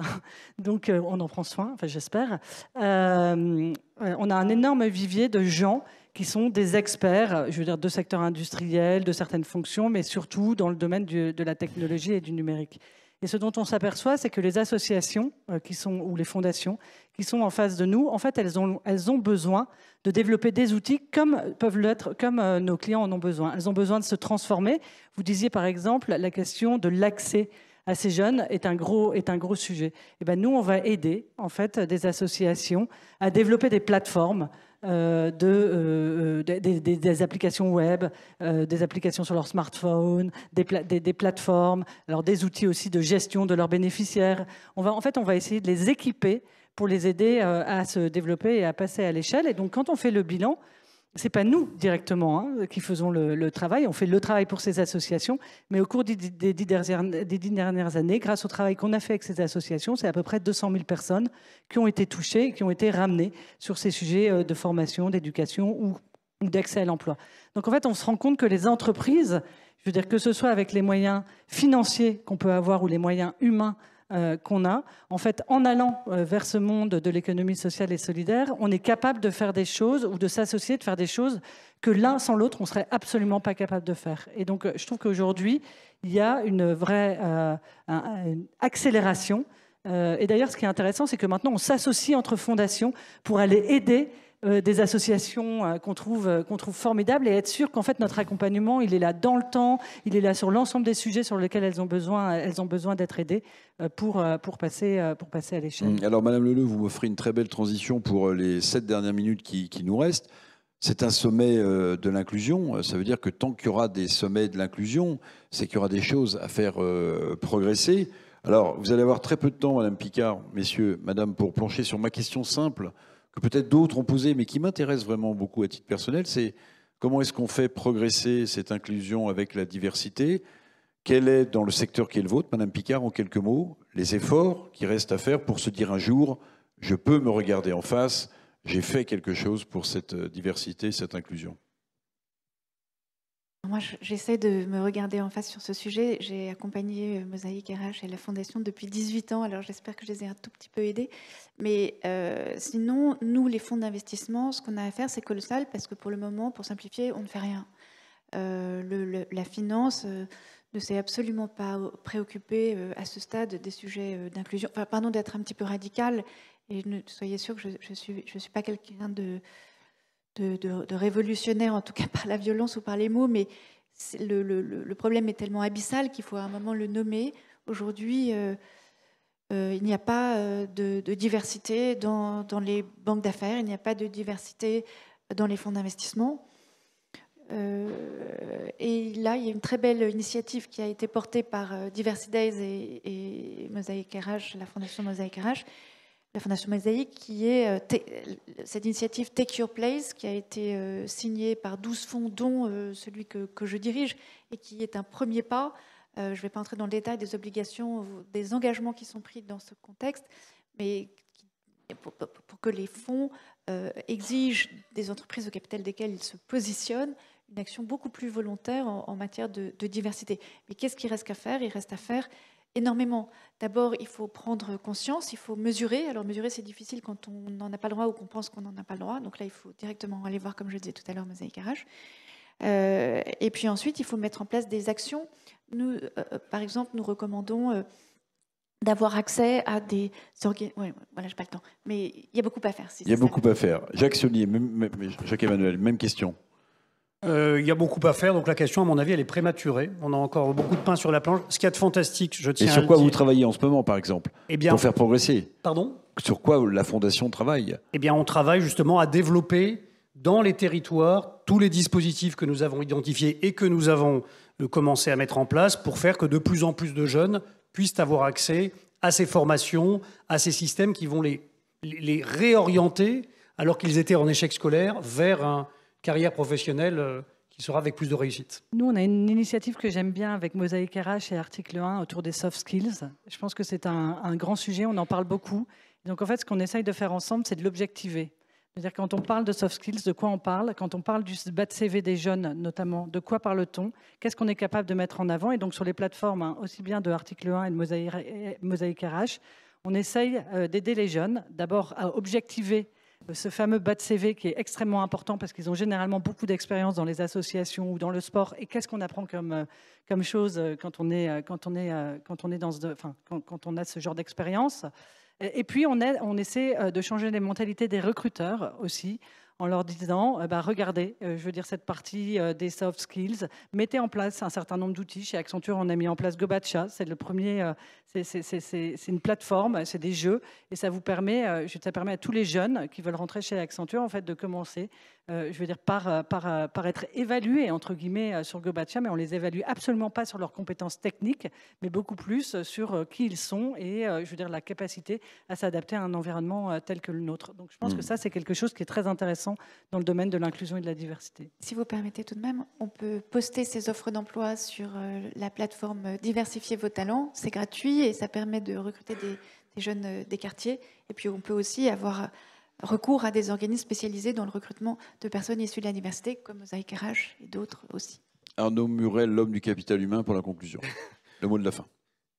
Donc, on en prend soin, enfin, j'espère. On a un énorme vivier de gens qui sont des experts, de secteur industriel, de certaines fonctions, mais surtout dans le domaine de la technologie et du numérique. Et ce dont on s'aperçoit, c'est que les associations ou les fondations qui sont en face de nous, en fait, elles ont besoin de développer des outils comme nos clients en ont besoin. Elles ont besoin de se transformer. Vous disiez par exemple la question de l'accès à ces jeunes est un gros sujet. Et ben nous, on va aider en fait des associations à développer des plateformes. Des applications web, des applications sur leur smartphone, des plateformes, alors des outils aussi de gestion de leurs bénéficiaires. On va essayer de les équiper pour les aider à se développer et à passer à l'échelle. Et donc, quand on fait le bilan, c'est pas nous directement qui faisons le travail. On fait le travail pour ces associations, mais au cours des 10 dernières années, grâce au travail qu'on a fait avec ces associations, c'est à peu près 200 000 personnes qui ont été touchées, qui ont été ramenées sur ces sujets de formation, d'éducation ou d'accès à l'emploi. Donc en fait, on se rend compte que les entreprises, que ce soit avec les moyens financiers qu'on peut avoir ou les moyens humains qu'on a, en fait, en allant vers ce monde de l'économie sociale et solidaire, on est capable de faire des choses ou de s'associer, de faire des choses que l'un sans l'autre, on ne serait absolument pas capable de faire. Et donc, je trouve qu'aujourd'hui, il y a une vraie une accélération. Et d'ailleurs, ce qui est intéressant, c'est que maintenant, on s'associe entre fondations pour aller aider des associations qu'on trouve formidables et être sûr qu'en fait, notre accompagnement, il est là dans le temps, il est là sur l'ensemble des sujets sur lesquels elles ont besoin d'être aidées pour passer à l'échelle. Alors, Madame Leleu, vous m'offrez une très belle transition pour les 7 dernières minutes qui nous restent. C'est un sommet de l'inclusion. Ça veut dire que tant qu'il y aura des sommets de l'inclusion, c'est qu'il y aura des choses à faire progresser. Alors, vous allez avoir très peu de temps, Madame Picard, messieurs, Madame, pour plancher sur ma question simple, que peut-être d'autres ont posée, mais qui m'intéresse vraiment beaucoup à titre personnel, c'est comment est-ce qu'on fait progresser cette inclusion avec la diversité? Quel est, dans le secteur qui est le vôtre, Madame Picard, en quelques mots, les efforts qui restent à faire pour se dire un jour, je peux me regarder en face, j'ai fait quelque chose pour cette diversité, cette inclusion? Moi, j'essaie de me regarder en face sur ce sujet. J'ai accompagné Mosaïque RH et la Fondation depuis 18 ans, alors j'espère que je les ai un tout petit peu aidés. Mais sinon, nous, les fonds d'investissement, ce qu'on a à faire, c'est colossal, parce que pour le moment, pour simplifier, on ne fait rien. La finance ne s'est absolument pas préoccupée à ce stade des sujets d'inclusion. Enfin, pardon d'être un petit peu radical, et soyez sûr que je suis pas quelqu'un de révolutionnaire, en tout cas par la violence ou par les mots, mais le problème est tellement abyssal qu'il faut à un moment le nommer. Aujourd'hui, il n'y a pas de diversité dans les banques d'affaires, il n'y a pas de diversité dans les fonds d'investissement. Et là, il y a une très belle initiative qui a été portée par Diversidays et Mosaïque RH, la Fondation Mosaïque RH, la Fondation Mosaïque, qui est cette initiative Take Your Place, qui a été signée par 12 fonds, dont celui que je dirige, et qui est un premier pas. Je ne vais pas entrer dans le détail des obligations, des engagements qui sont pris dans ce contexte, mais pour que les fonds exigent des entreprises au capital desquelles ils se positionnent une action beaucoup plus volontaire en matière de diversité. Mais qu'est-ce qu'il reste à faire? Il reste à faire énormément. D'abord, il faut prendre conscience, il faut mesurer. Alors mesurer, c'est difficile quand on n'en a pas le droit ou qu'on pense qu'on n'en a pas le droit. Donc là, il faut directement aller voir, comme je disais tout à l'heure, Mosaïque RH. Et puis ensuite, il faut mettre en place des actions. Nous, par exemple, nous recommandons d'avoir accès à des organes. Ouais, voilà, j'ai pas le temps. Mais il y a beaucoup à faire. Il y a beaucoup à faire. Jacques Saulnier, Jacques-Emmanuel, même question. Il y a beaucoup à faire, donc la question, à mon avis, elle est prématurée. On a encore beaucoup de pain sur la planche. Ce qu'il y a de fantastique, je tiens à le dire. Et sur quoi vous travaillez en ce moment, par exemple, pour faire progresser? Pardon? Sur quoi la Fondation travaille? Eh bien, on travaille justement à développer dans les territoires tous les dispositifs que nous avons identifiés et que nous avons commencé à mettre en place pour faire que de plus en plus de jeunes puissent avoir accès à ces formations, à ces systèmes qui vont les réorienter, alors qu'ils étaient en échec scolaire, vers une carrière professionnelle qui sera avec plus de réussite. Nous, on a une initiative que j'aime bien avec Mosaïque RH et Article 1 autour des soft skills. Je pense que c'est un grand sujet, on en parle beaucoup. Donc en fait, ce qu'on essaye de faire ensemble, c'est de l'objectiver. C'est-à-dire quand on parle de soft skills, de quoi on parle? Quand on parle du bas de CV des jeunes, notamment, de quoi parle-t-on? Qu'est-ce qu'on est capable de mettre en avant? Et donc sur les plateformes, aussi bien de Article 1 et de Mosaïque RH, on essaye d'aider les jeunes, d'abord à objectiver ce fameux bas de CV qui est extrêmement important parce qu'ils ont généralement beaucoup d'expérience dans les associations ou dans le sport. Et qu'est-ce qu'on apprend comme chose quand on a ce genre d'expérience? Et puis, on essaie de changer les mentalités des recruteurs aussi, en leur disant, regardez, je veux dire, cette partie des soft skills, mettez en place un certain nombre d'outils. Chez Accenture, on a mis en place Gobatcha, c'est le premier, c'est une plateforme, c'est des jeux, et ça permet à tous les jeunes qui veulent rentrer chez Accenture, en fait, de commencer, je veux dire, par être évalués, entre guillemets, sur Gobatcha, mais on les évalue absolument pas sur leurs compétences techniques, mais beaucoup plus sur qui ils sont et, je veux dire, la capacité à s'adapter à un environnement tel que le nôtre. Donc, je pense que ça, c'est quelque chose qui est très intéressant dans le domaine de l'inclusion et de la diversité. Si vous permettez tout de même, on peut poster ces offres d'emploi sur la plateforme Diversifiez vos talents. C'est gratuit et ça permet de recruter des jeunes des quartiers. Et puis on peut aussi avoir recours à des organismes spécialisés dans le recrutement de personnes issues de la diversité, comme Mosaïque RH et d'autres aussi. Arnaud Murel, l'homme du capital humain, pour la conclusion. Le mot de la fin.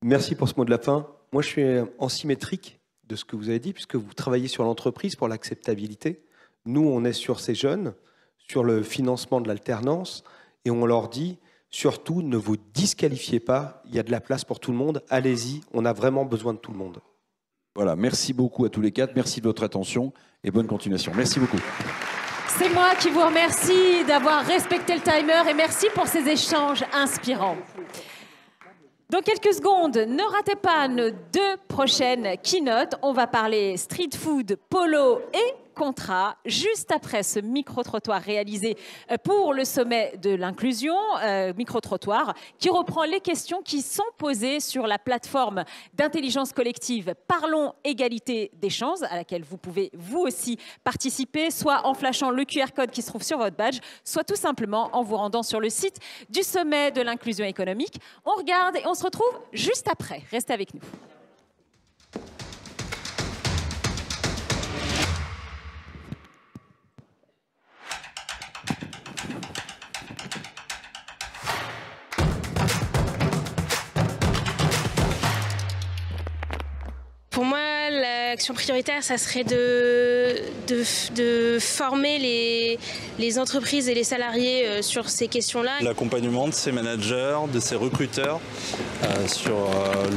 Merci pour ce mot de la fin. Moi, je suis en symétrique de ce que vous avez dit, puisque vous travaillez sur l'entreprise pour l'acceptabilité. Nous, on est sur ces jeunes, sur le financement de l'alternance, et on leur dit, surtout, ne vous disqualifiez pas, il y a de la place pour tout le monde, allez-y, on a vraiment besoin de tout le monde. Voilà, merci beaucoup à tous les quatre, merci de votre attention et bonne continuation. Merci beaucoup. C'est moi qui vous remercie d'avoir respecté le timer et merci pour ces échanges inspirants. Dans quelques secondes, ne ratez pas nos 2 prochaines keynotes. On va parler street food, polo et contrat, juste après ce micro-trottoir réalisé pour le sommet de l'inclusion, micro-trottoir, qui reprend les questions qui sont posées sur la plateforme d'intelligence collective Parlons Égalité des chances, à laquelle vous pouvez vous aussi participer, soit en flashant le QR code qui se trouve sur votre badge, soit tout simplement en vous rendant sur le site du sommet de l'inclusion économique. On regarde et on se retrouve juste après. Restez avec nous. Pour moi, l'action prioritaire, ça serait de former les entreprises et les salariés sur ces questions-là. L'accompagnement de ces managers, de ces recruteurs, sur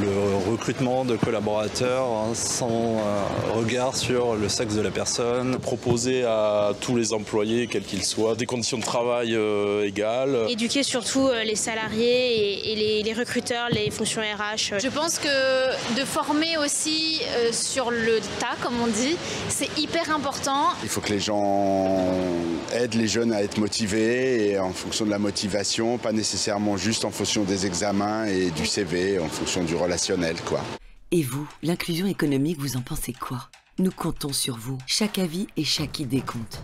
le recrutement de collaborateurs sans regard sur le sexe de la personne. Proposer à tous les employés, quels qu'ils soient, des conditions de travail égales. Éduquer surtout les salariés et les recruteurs, les fonctions RH. Je pense que de former aussi sur le tas, comme on dit, c'est hyper important. Il faut que les gens aident les jeunes à être motivés et en fonction de la motivation, pas nécessairement juste en fonction des examens et du CV, en fonction du relationnel, quoi. Et vous, l'inclusion économique, vous en pensez quoi? Nous comptons sur vous. Chaque avis et chaque idée compte.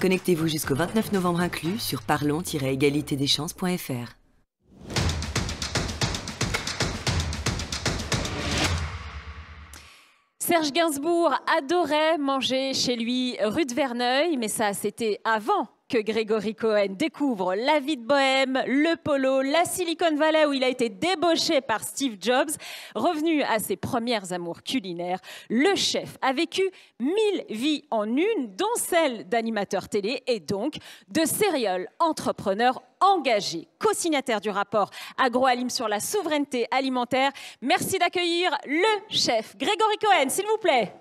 Connectez-vous jusqu'au 29 novembre inclus sur parlons-égalitédeschances.fr. Serge Gainsbourg adorait manger chez lui rue de Verneuil, mais ça, c'était avant que Grégory Cohen découvre la vie de bohème, le polo, la Silicon Valley où il a été débauché par Steve Jobs. Revenu à ses premières amours culinaires, le chef a vécu 1000 vies en une, dont celle d'animateur télé et donc de serial entrepreneur engagé, co-signataire du rapport Agroalim sur la souveraineté alimentaire. Merci d'accueillir le chef Grégory Cohen, s'il vous plaît.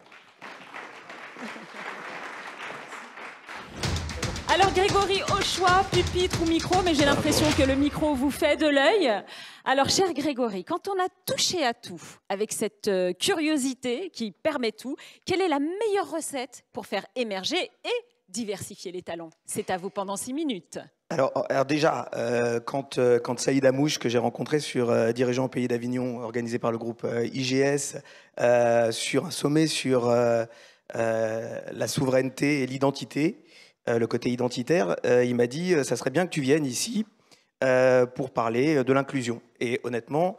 Alors Grégory, au choix, pupitre ou micro, mais j'ai l'impression que le micro vous fait de l'œil. Alors cher Grégory, quand on a touché à tout, avec cette curiosité qui permet tout, quelle est la meilleure recette pour faire émerger et diversifier les talents? C'est à vous pendant 6 minutes. Alors déjà, quand Saïd Amouche, que j'ai rencontré sur Dirigeant au Pays d'Avignon, organisé par le groupe IGS, sur un sommet sur la souveraineté et l'identité, le côté identitaire, il m'a dit ça serait bien que tu viennes ici pour parler de l'inclusion. Et honnêtement,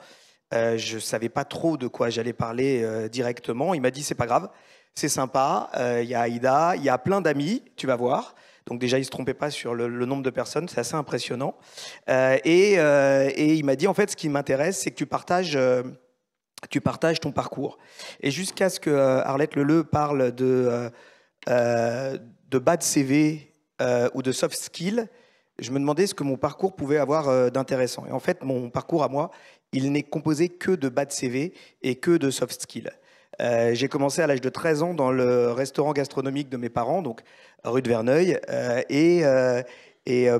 je ne savais pas trop de quoi j'allais parler directement. Il m'a dit c'est pas grave, c'est sympa, il y a Aïda, il y a plein d'amis, tu vas voir. Donc déjà, il ne se trompait pas sur le nombre de personnes, c'est assez impressionnant. Et il m'a dit en fait ce qui m'intéresse, c'est que tu partages ton parcours. Et jusqu'à ce que Arlette Leleu parle de bas de CV ou de soft skills, je me demandais ce que mon parcours pouvait avoir d'intéressant. Et en fait, mon parcours à moi, il n'est composé que de bas de CV et que de soft skills. J'ai commencé à l'âge de 13 ans dans le restaurant gastronomique de mes parents, donc rue de Verneuil. Et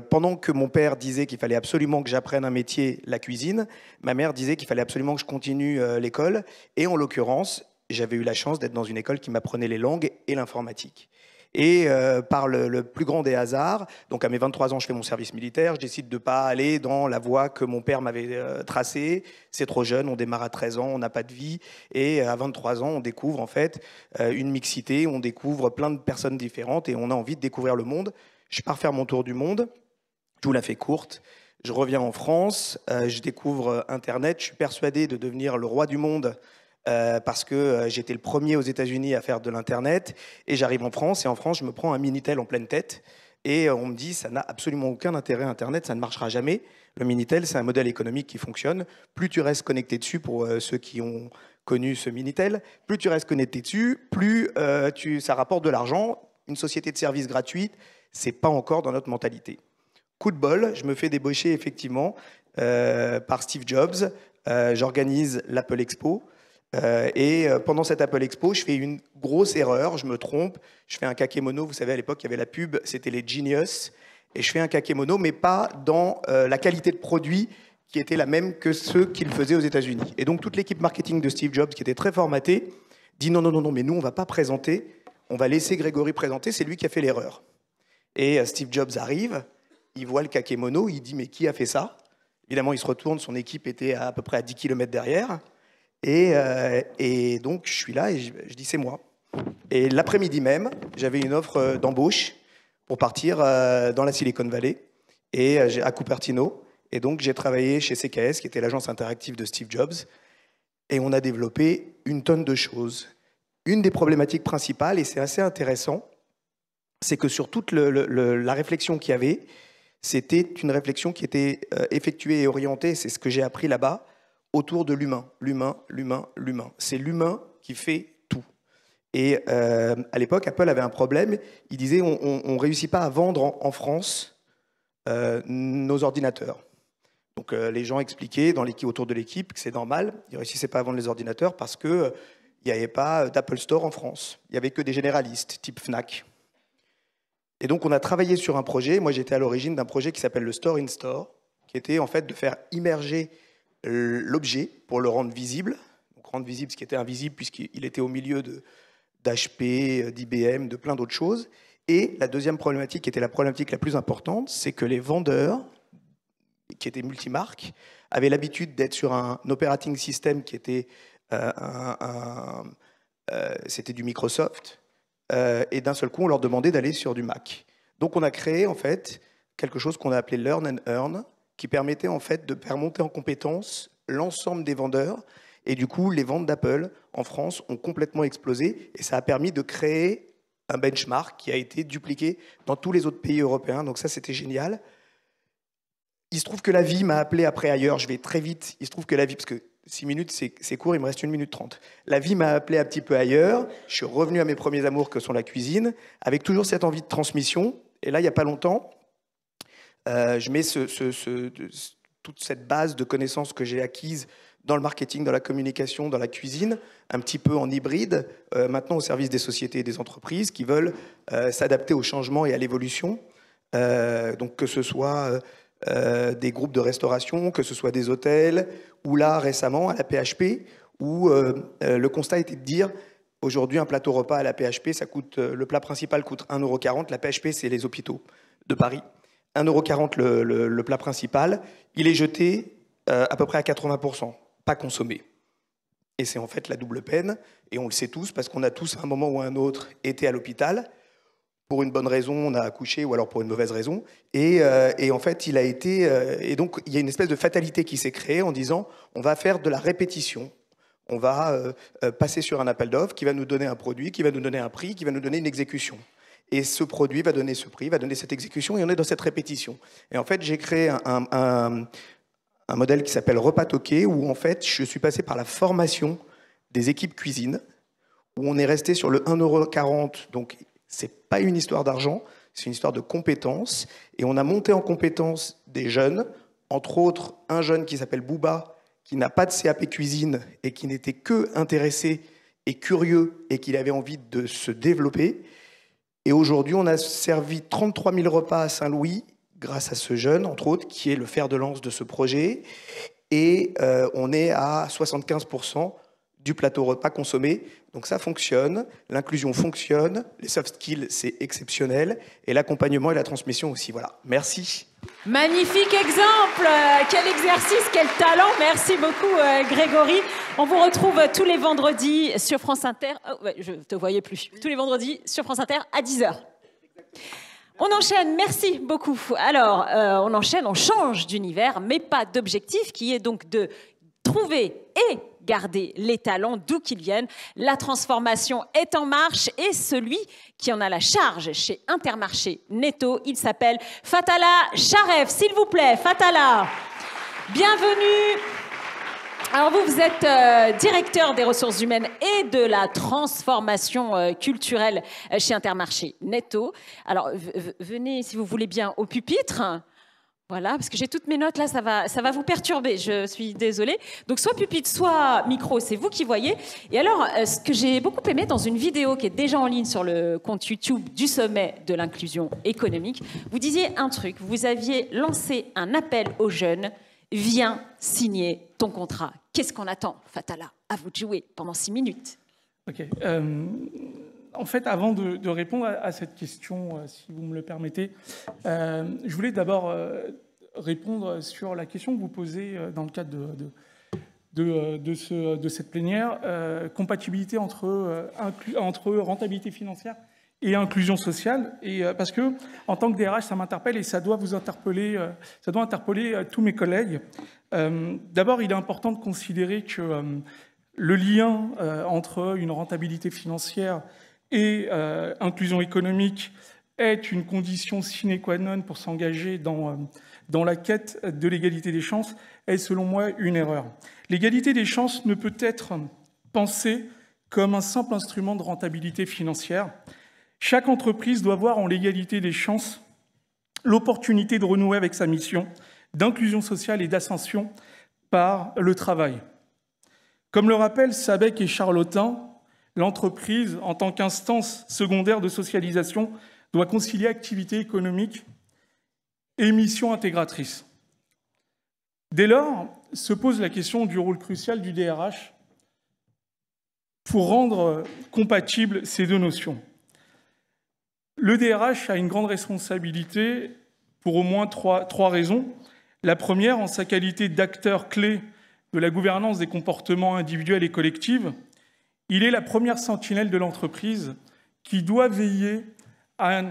pendant que mon père disait qu'il fallait absolument que j'apprenne un métier, la cuisine, ma mère disait qu'il fallait absolument que je continue l'école. Et en l'occurrence, j'avais eu la chance d'être dans une école qui m'apprenait les langues et l'informatique. Et par le plus grand des hasards, donc à mes 23 ans, je fais mon service militaire, je décide de ne pas aller dans la voie que mon père m'avait tracée. C'est trop jeune, on démarre à 13 ans, on n'a pas de vie. Et à 23 ans, on découvre en fait une mixité, on découvre plein de personnes différentes et on a envie de découvrir le monde. Je pars faire mon tour du monde, je vous la fais courte. Je reviens en France, je découvre Internet, je suis persuadé de devenir le roi du monde parce que j'étais le premier aux États-Unis à faire de l'Internet. Et j'arrive en France, et en France, je me prends un Minitel en pleine tête. Et on me dit, ça n'a absolument aucun intérêt, Internet, ça ne marchera jamais. Le Minitel, c'est un modèle économique qui fonctionne. Plus tu restes connecté dessus, pour ceux qui ont connu ce Minitel, plus tu restes connecté dessus, plus ça rapporte de l'argent. Une société de services gratuite, c'est pas encore dans notre mentalité. Coup de bol, je me fais débaucher effectivement par Steve Jobs. J'organise l'Apple Expo. Et pendant cette Apple Expo, je fais une grosse erreur, je me trompe. Je fais un kakémono, vous savez, à l'époque, il y avait la pub, c'était les Genius. Et je fais un kakémono, mais pas dans la qualité de produit qui était la même que ceux qu'il faisait aux États-Unis. Et donc, toute l'équipe marketing de Steve Jobs, qui était très formatée, dit non, mais nous, on ne va pas présenter, on va laisser Grégory présenter, c'est lui qui a fait l'erreur. Et Steve Jobs arrive, il voit le kakémono, il dit mais qui a fait ça? Évidemment, il se retourne, son équipe était à peu près à 10 km derrière. Et donc, je suis là et je dis c'est moi. Et l'après-midi même, j'avais une offre d'embauche pour partir dans la Silicon Valley et à Cupertino. Et donc, j'ai travaillé chez CKS, qui était l'agence interactive de Steve Jobs. Et on a développé une tonne de choses. Une des problématiques principales, et c'est assez intéressant, c'est que sur toute la réflexion qu'il y avait, c'était une réflexion qui était effectuée et orientée, c'est ce que j'ai appris là-bas, autour de l'humain. L'humain. C'est l'humain qui fait tout. Et à l'époque, Apple avait un problème. Il disait on ne réussit pas à vendre en France nos ordinateurs. Donc les gens expliquaient autour de l'équipe que c'est normal. Ils ne réussissaient pas à vendre les ordinateurs parce qu'il n'y avait pas d'Apple Store en France. Il n'y avait que des généralistes, type Fnac. Et donc on a travaillé sur un projet. Moi, j'étais à l'origine d'un projet qui s'appelle le Store in Store, qui était en fait de faire immerger l'objet pour le rendre visible. Donc rendre visible ce qui était invisible puisqu'il était au milieu d'HP, d'IBM, de plein d'autres choses. Et la deuxième problématique, qui était la problématique la plus importante, c'est que les vendeurs, qui étaient multimarques, avaient l'habitude d'être sur un operating system qui était c'était du Microsoft, et d'un seul coup, on leur demandait d'aller sur du Mac. Donc on a créé en fait quelque chose qu'on a appelé Learn and Earn, qui permettait en fait de faire monter en compétence l'ensemble des vendeurs. Et du coup, les ventes d'Apple en France ont complètement explosé, et ça a permis de créer un benchmark qui a été dupliqué dans tous les autres pays européens. Donc ça, c'était génial. Il se trouve que la vie m'a appelé après ailleurs. Je vais très vite. Il se trouve que la vie, parce que 6 minutes, c'est court, il me reste 1 minute 30. La vie m'a appelé un petit peu ailleurs. Je suis revenu à mes premiers amours que sont la cuisine, avec toujours cette envie de transmission. Et là, il n'y a pas longtemps, je mets toute cette base de connaissances que j'ai acquises dans le marketing, dans la communication, dans la cuisine, un petit peu en hybride, maintenant au service des sociétés et des entreprises qui veulent s'adapter au changement et à l'évolution. Donc que ce soit des groupes de restauration, que ce soit des hôtels, ou là récemment à la PHP, où le constat était de dire aujourd'hui un plateau repas à la PHP, ça coûte, le plat principal coûte 1,40 €. La PHP, c'est les hôpitaux de Paris. 1,40 € le plat principal, il est jeté à peu près à 80%, pas consommé. Et c'est en fait la double peine, et on le sait tous, parce qu'on a tous à un moment ou à un autre été à l'hôpital. Pour une bonne raison, on a accouché, ou alors pour une mauvaise raison. Et en fait, il a été... et donc, il y a une espèce de fatalité qui s'est créée en disant, on va faire de la répétition. On va passer sur un appel d'offres qui va nous donner un produit, qui va nous donner un prix, qui va nous donner une exécution. Et ce produit va donner ce prix, va donner cette exécution, et on est dans cette répétition. Et en fait, j'ai créé un modèle qui s'appelle Repas Toqué, où en fait, je suis passé par la formation des équipes cuisine, où on est resté sur le 1,40 €. Donc, c'est pas une histoire d'argent, c'est une histoire de compétences. Et on a monté en compétences des jeunes, entre autres un jeune qui s'appelle Bouba, qui n'a pas de CAP cuisine et qui n'était que intéressé et curieux et qui avait envie de se développer. Et aujourd'hui, on a servi 33 000 repas à Saint-Louis grâce à ce jeune, entre autres, qui est le fer de lance de ce projet. Et on est à 75% du plateau repas consommé. Donc ça fonctionne, l'inclusion fonctionne, les soft skills, c'est exceptionnel, et l'accompagnement et la transmission aussi. Voilà, merci. Magnifique exemple, quel exercice, quel talent. Merci beaucoup Grégory. On vous retrouve tous les vendredis sur France Inter. Oh, ouais, je ne te voyais plus. Tous les vendredis sur France Inter à 10 h. On enchaîne, merci beaucoup. Alors, on change d'univers, mais pas d'objectif, qui est donc de trouver et garder les talents d'où qu'ils viennent. La transformation est en marche et celui qui en a la charge chez Intermarché Netto, il s'appelle Fatala Charef. S'il vous plaît, Fatala, bienvenue. Alors vous êtes directeur des ressources humaines et de la transformation culturelle chez Intermarché Netto. Alors venez, si vous voulez bien, au pupitre. Voilà, parce que j'ai toutes mes notes là, ça va vous perturber, je suis désolée. Donc soit pupitre, soit micro, c'est vous qui voyez. Et alors, ce que j'ai beaucoup aimé dans une vidéo qui est déjà en ligne sur le compte YouTube du Sommet de l'inclusion économique, vous disiez un truc, vous aviez lancé un appel aux jeunes, viens signer ton contrat. Qu'est-ce qu'on attend, Fatala? À vous de jouer pendant 6 minutes. Ok. En fait, avant de répondre à cette question, si vous me le permettez, je voulais d'abord répondre sur la question que vous posez dans le cadre de cette plénière, compatibilité entre rentabilité financière et inclusion sociale. Et parce que, en tant que DRH, ça m'interpelle et ça doit vous interpeller, ça doit interpeller tous mes collègues. D'abord, il est important de considérer que le lien entre une rentabilité financière et inclusion économique est une condition sine qua non pour s'engager dans la quête de l'égalité des chances, est selon moi une erreur. L'égalité des chances ne peut être pensée comme un simple instrument de rentabilité financière. Chaque entreprise doit voir en l'égalité des chances l'opportunité de renouer avec sa mission d'inclusion sociale et d'ascension par le travail. Comme le rappellent Sabec et Charlotin, l'entreprise, en tant qu'instance secondaire de socialisation, doit concilier activité économique et mission intégratrice. Dès lors, se pose la question du rôle crucial du DRH pour rendre compatibles ces deux notions. Le DRH a une grande responsabilité pour au moins trois raisons. La première, en sa qualité d'acteur clé de la gouvernance des comportements individuels et collectifs, il est la première sentinelle de l'entreprise qui doit veiller à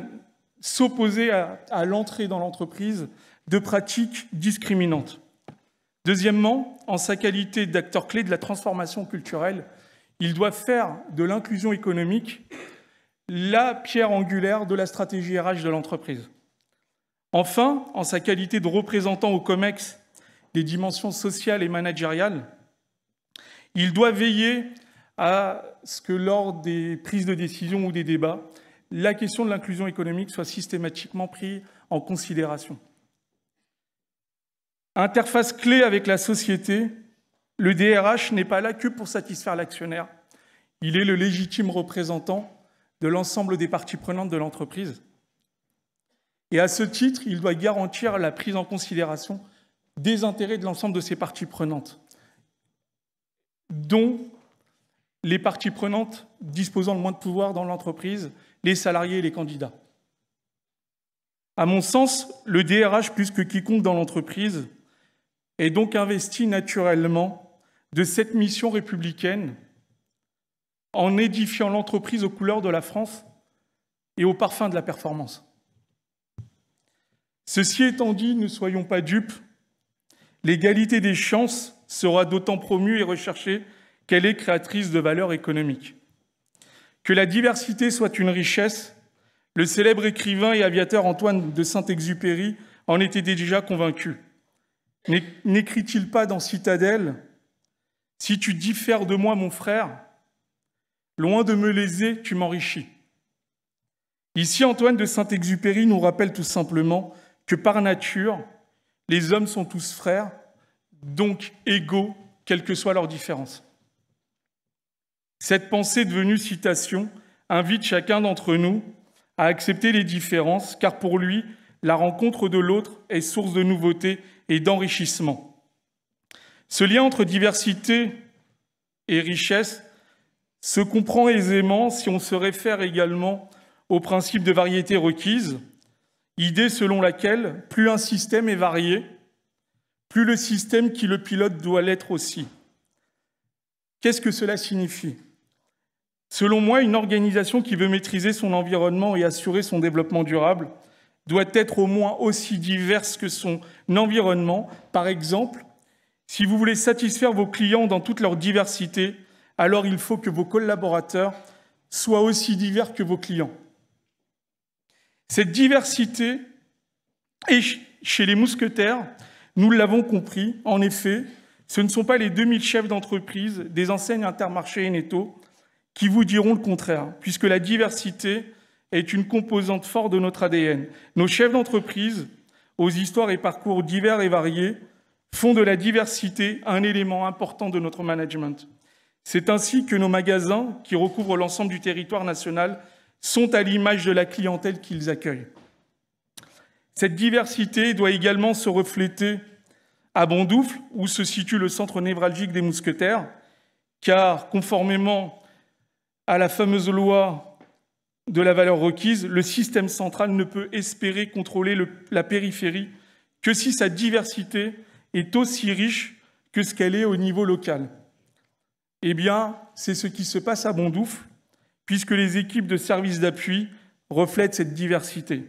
s'opposer à l'entrée dans l'entreprise de pratiques discriminantes. Deuxièmement, en sa qualité d'acteur clé de la transformation culturelle, il doit faire de l'inclusion économique la pierre angulaire de la stratégie RH de l'entreprise. Enfin, en sa qualité de représentant au COMEX des dimensions sociales et managériales, il doit veiller à ce que lors des prises de décision ou des débats, la question de l'inclusion économique soit systématiquement prise en considération. Interface clé avec la société, le DRH n'est pas là que pour satisfaire l'actionnaire. Il est le légitime représentant de l'ensemble des parties prenantes de l'entreprise. Et à ce titre, il doit garantir la prise en considération des intérêts de l'ensemble de ces parties prenantes, dont les parties prenantes disposant le moins de pouvoir dans l'entreprise, les salariés et les candidats. À mon sens, le DRH, plus que quiconque dans l'entreprise, est donc investi naturellement de cette mission républicaine en édifiant l'entreprise aux couleurs de la France et au parfum de la performance. Ceci étant dit, ne soyons pas dupes, l'égalité des chances sera d'autant promue et recherchée qu'elle est créatrice de valeur économique. Que la diversité soit une richesse, le célèbre écrivain et aviateur Antoine de Saint-Exupéry en était déjà convaincu. N'écrit-il pas dans Citadelle « Si tu diffères de moi, mon frère, loin de me léser, tu m'enrichis ». Ici, Antoine de Saint-Exupéry nous rappelle tout simplement que par nature, les hommes sont tous frères, donc égaux, quelles que soient leurs différences. Cette pensée devenue citation invite chacun d'entre nous à accepter les différences, car pour lui, la rencontre de l'autre est source de nouveauté et d'enrichissement. Ce lien entre diversité et richesse se comprend aisément si on se réfère également au principe de variété requise, idée selon laquelle plus un système est varié, plus le système qui le pilote doit l'être aussi. Qu'est-ce que cela signifie ? Selon moi, une organisation qui veut maîtriser son environnement et assurer son développement durable doit être au moins aussi diverse que son environnement. Par exemple, Si vous voulez satisfaire vos clients dans toute leur diversité, alors il faut que vos collaborateurs soient aussi divers que vos clients. Cette diversité est chez les mousquetaires, nous l'avons compris, en effet, ce ne sont pas les 2000 chefs d'entreprise des enseignes Intermarché et Netto qui vous diront le contraire, puisque la diversité est une composante forte de notre ADN. Nos chefs d'entreprise, aux histoires et parcours divers et variés, font de la diversité un élément important de notre management. C'est ainsi que nos magasins, qui recouvrent l'ensemble du territoire national, sont à l'image de la clientèle qu'ils accueillent. Cette diversité doit également se refléter à Bondoufle, où se situe le centre névralgique des mousquetaires, car conformément à la fameuse loi de la valeur requise, le système central ne peut espérer contrôler la périphérie que si sa diversité est aussi riche que ce qu'elle est au niveau local. Eh bien, c'est ce qui se passe à Bondoufle, puisque les équipes de services d'appui reflètent cette diversité.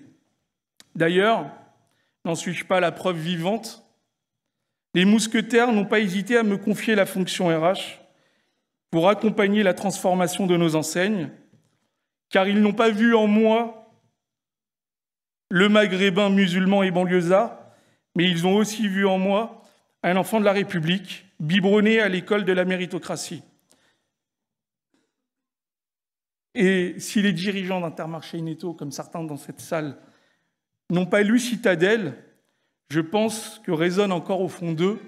D'ailleurs, n'en suis-je pas la preuve vivante? Les mousquetaires n'ont pas hésité à me confier la fonction RH pour accompagner la transformation de nos enseignes, car ils n'ont pas vu en moi le maghrébin musulman et banlieusard, mais ils ont aussi vu en moi un enfant de la République, biberonné à l'école de la méritocratie. Et si les dirigeants d'Intermarché et Netto, comme certains dans cette salle, n'ont pas lu Citadelle, je pense que résonne encore au fond d'eux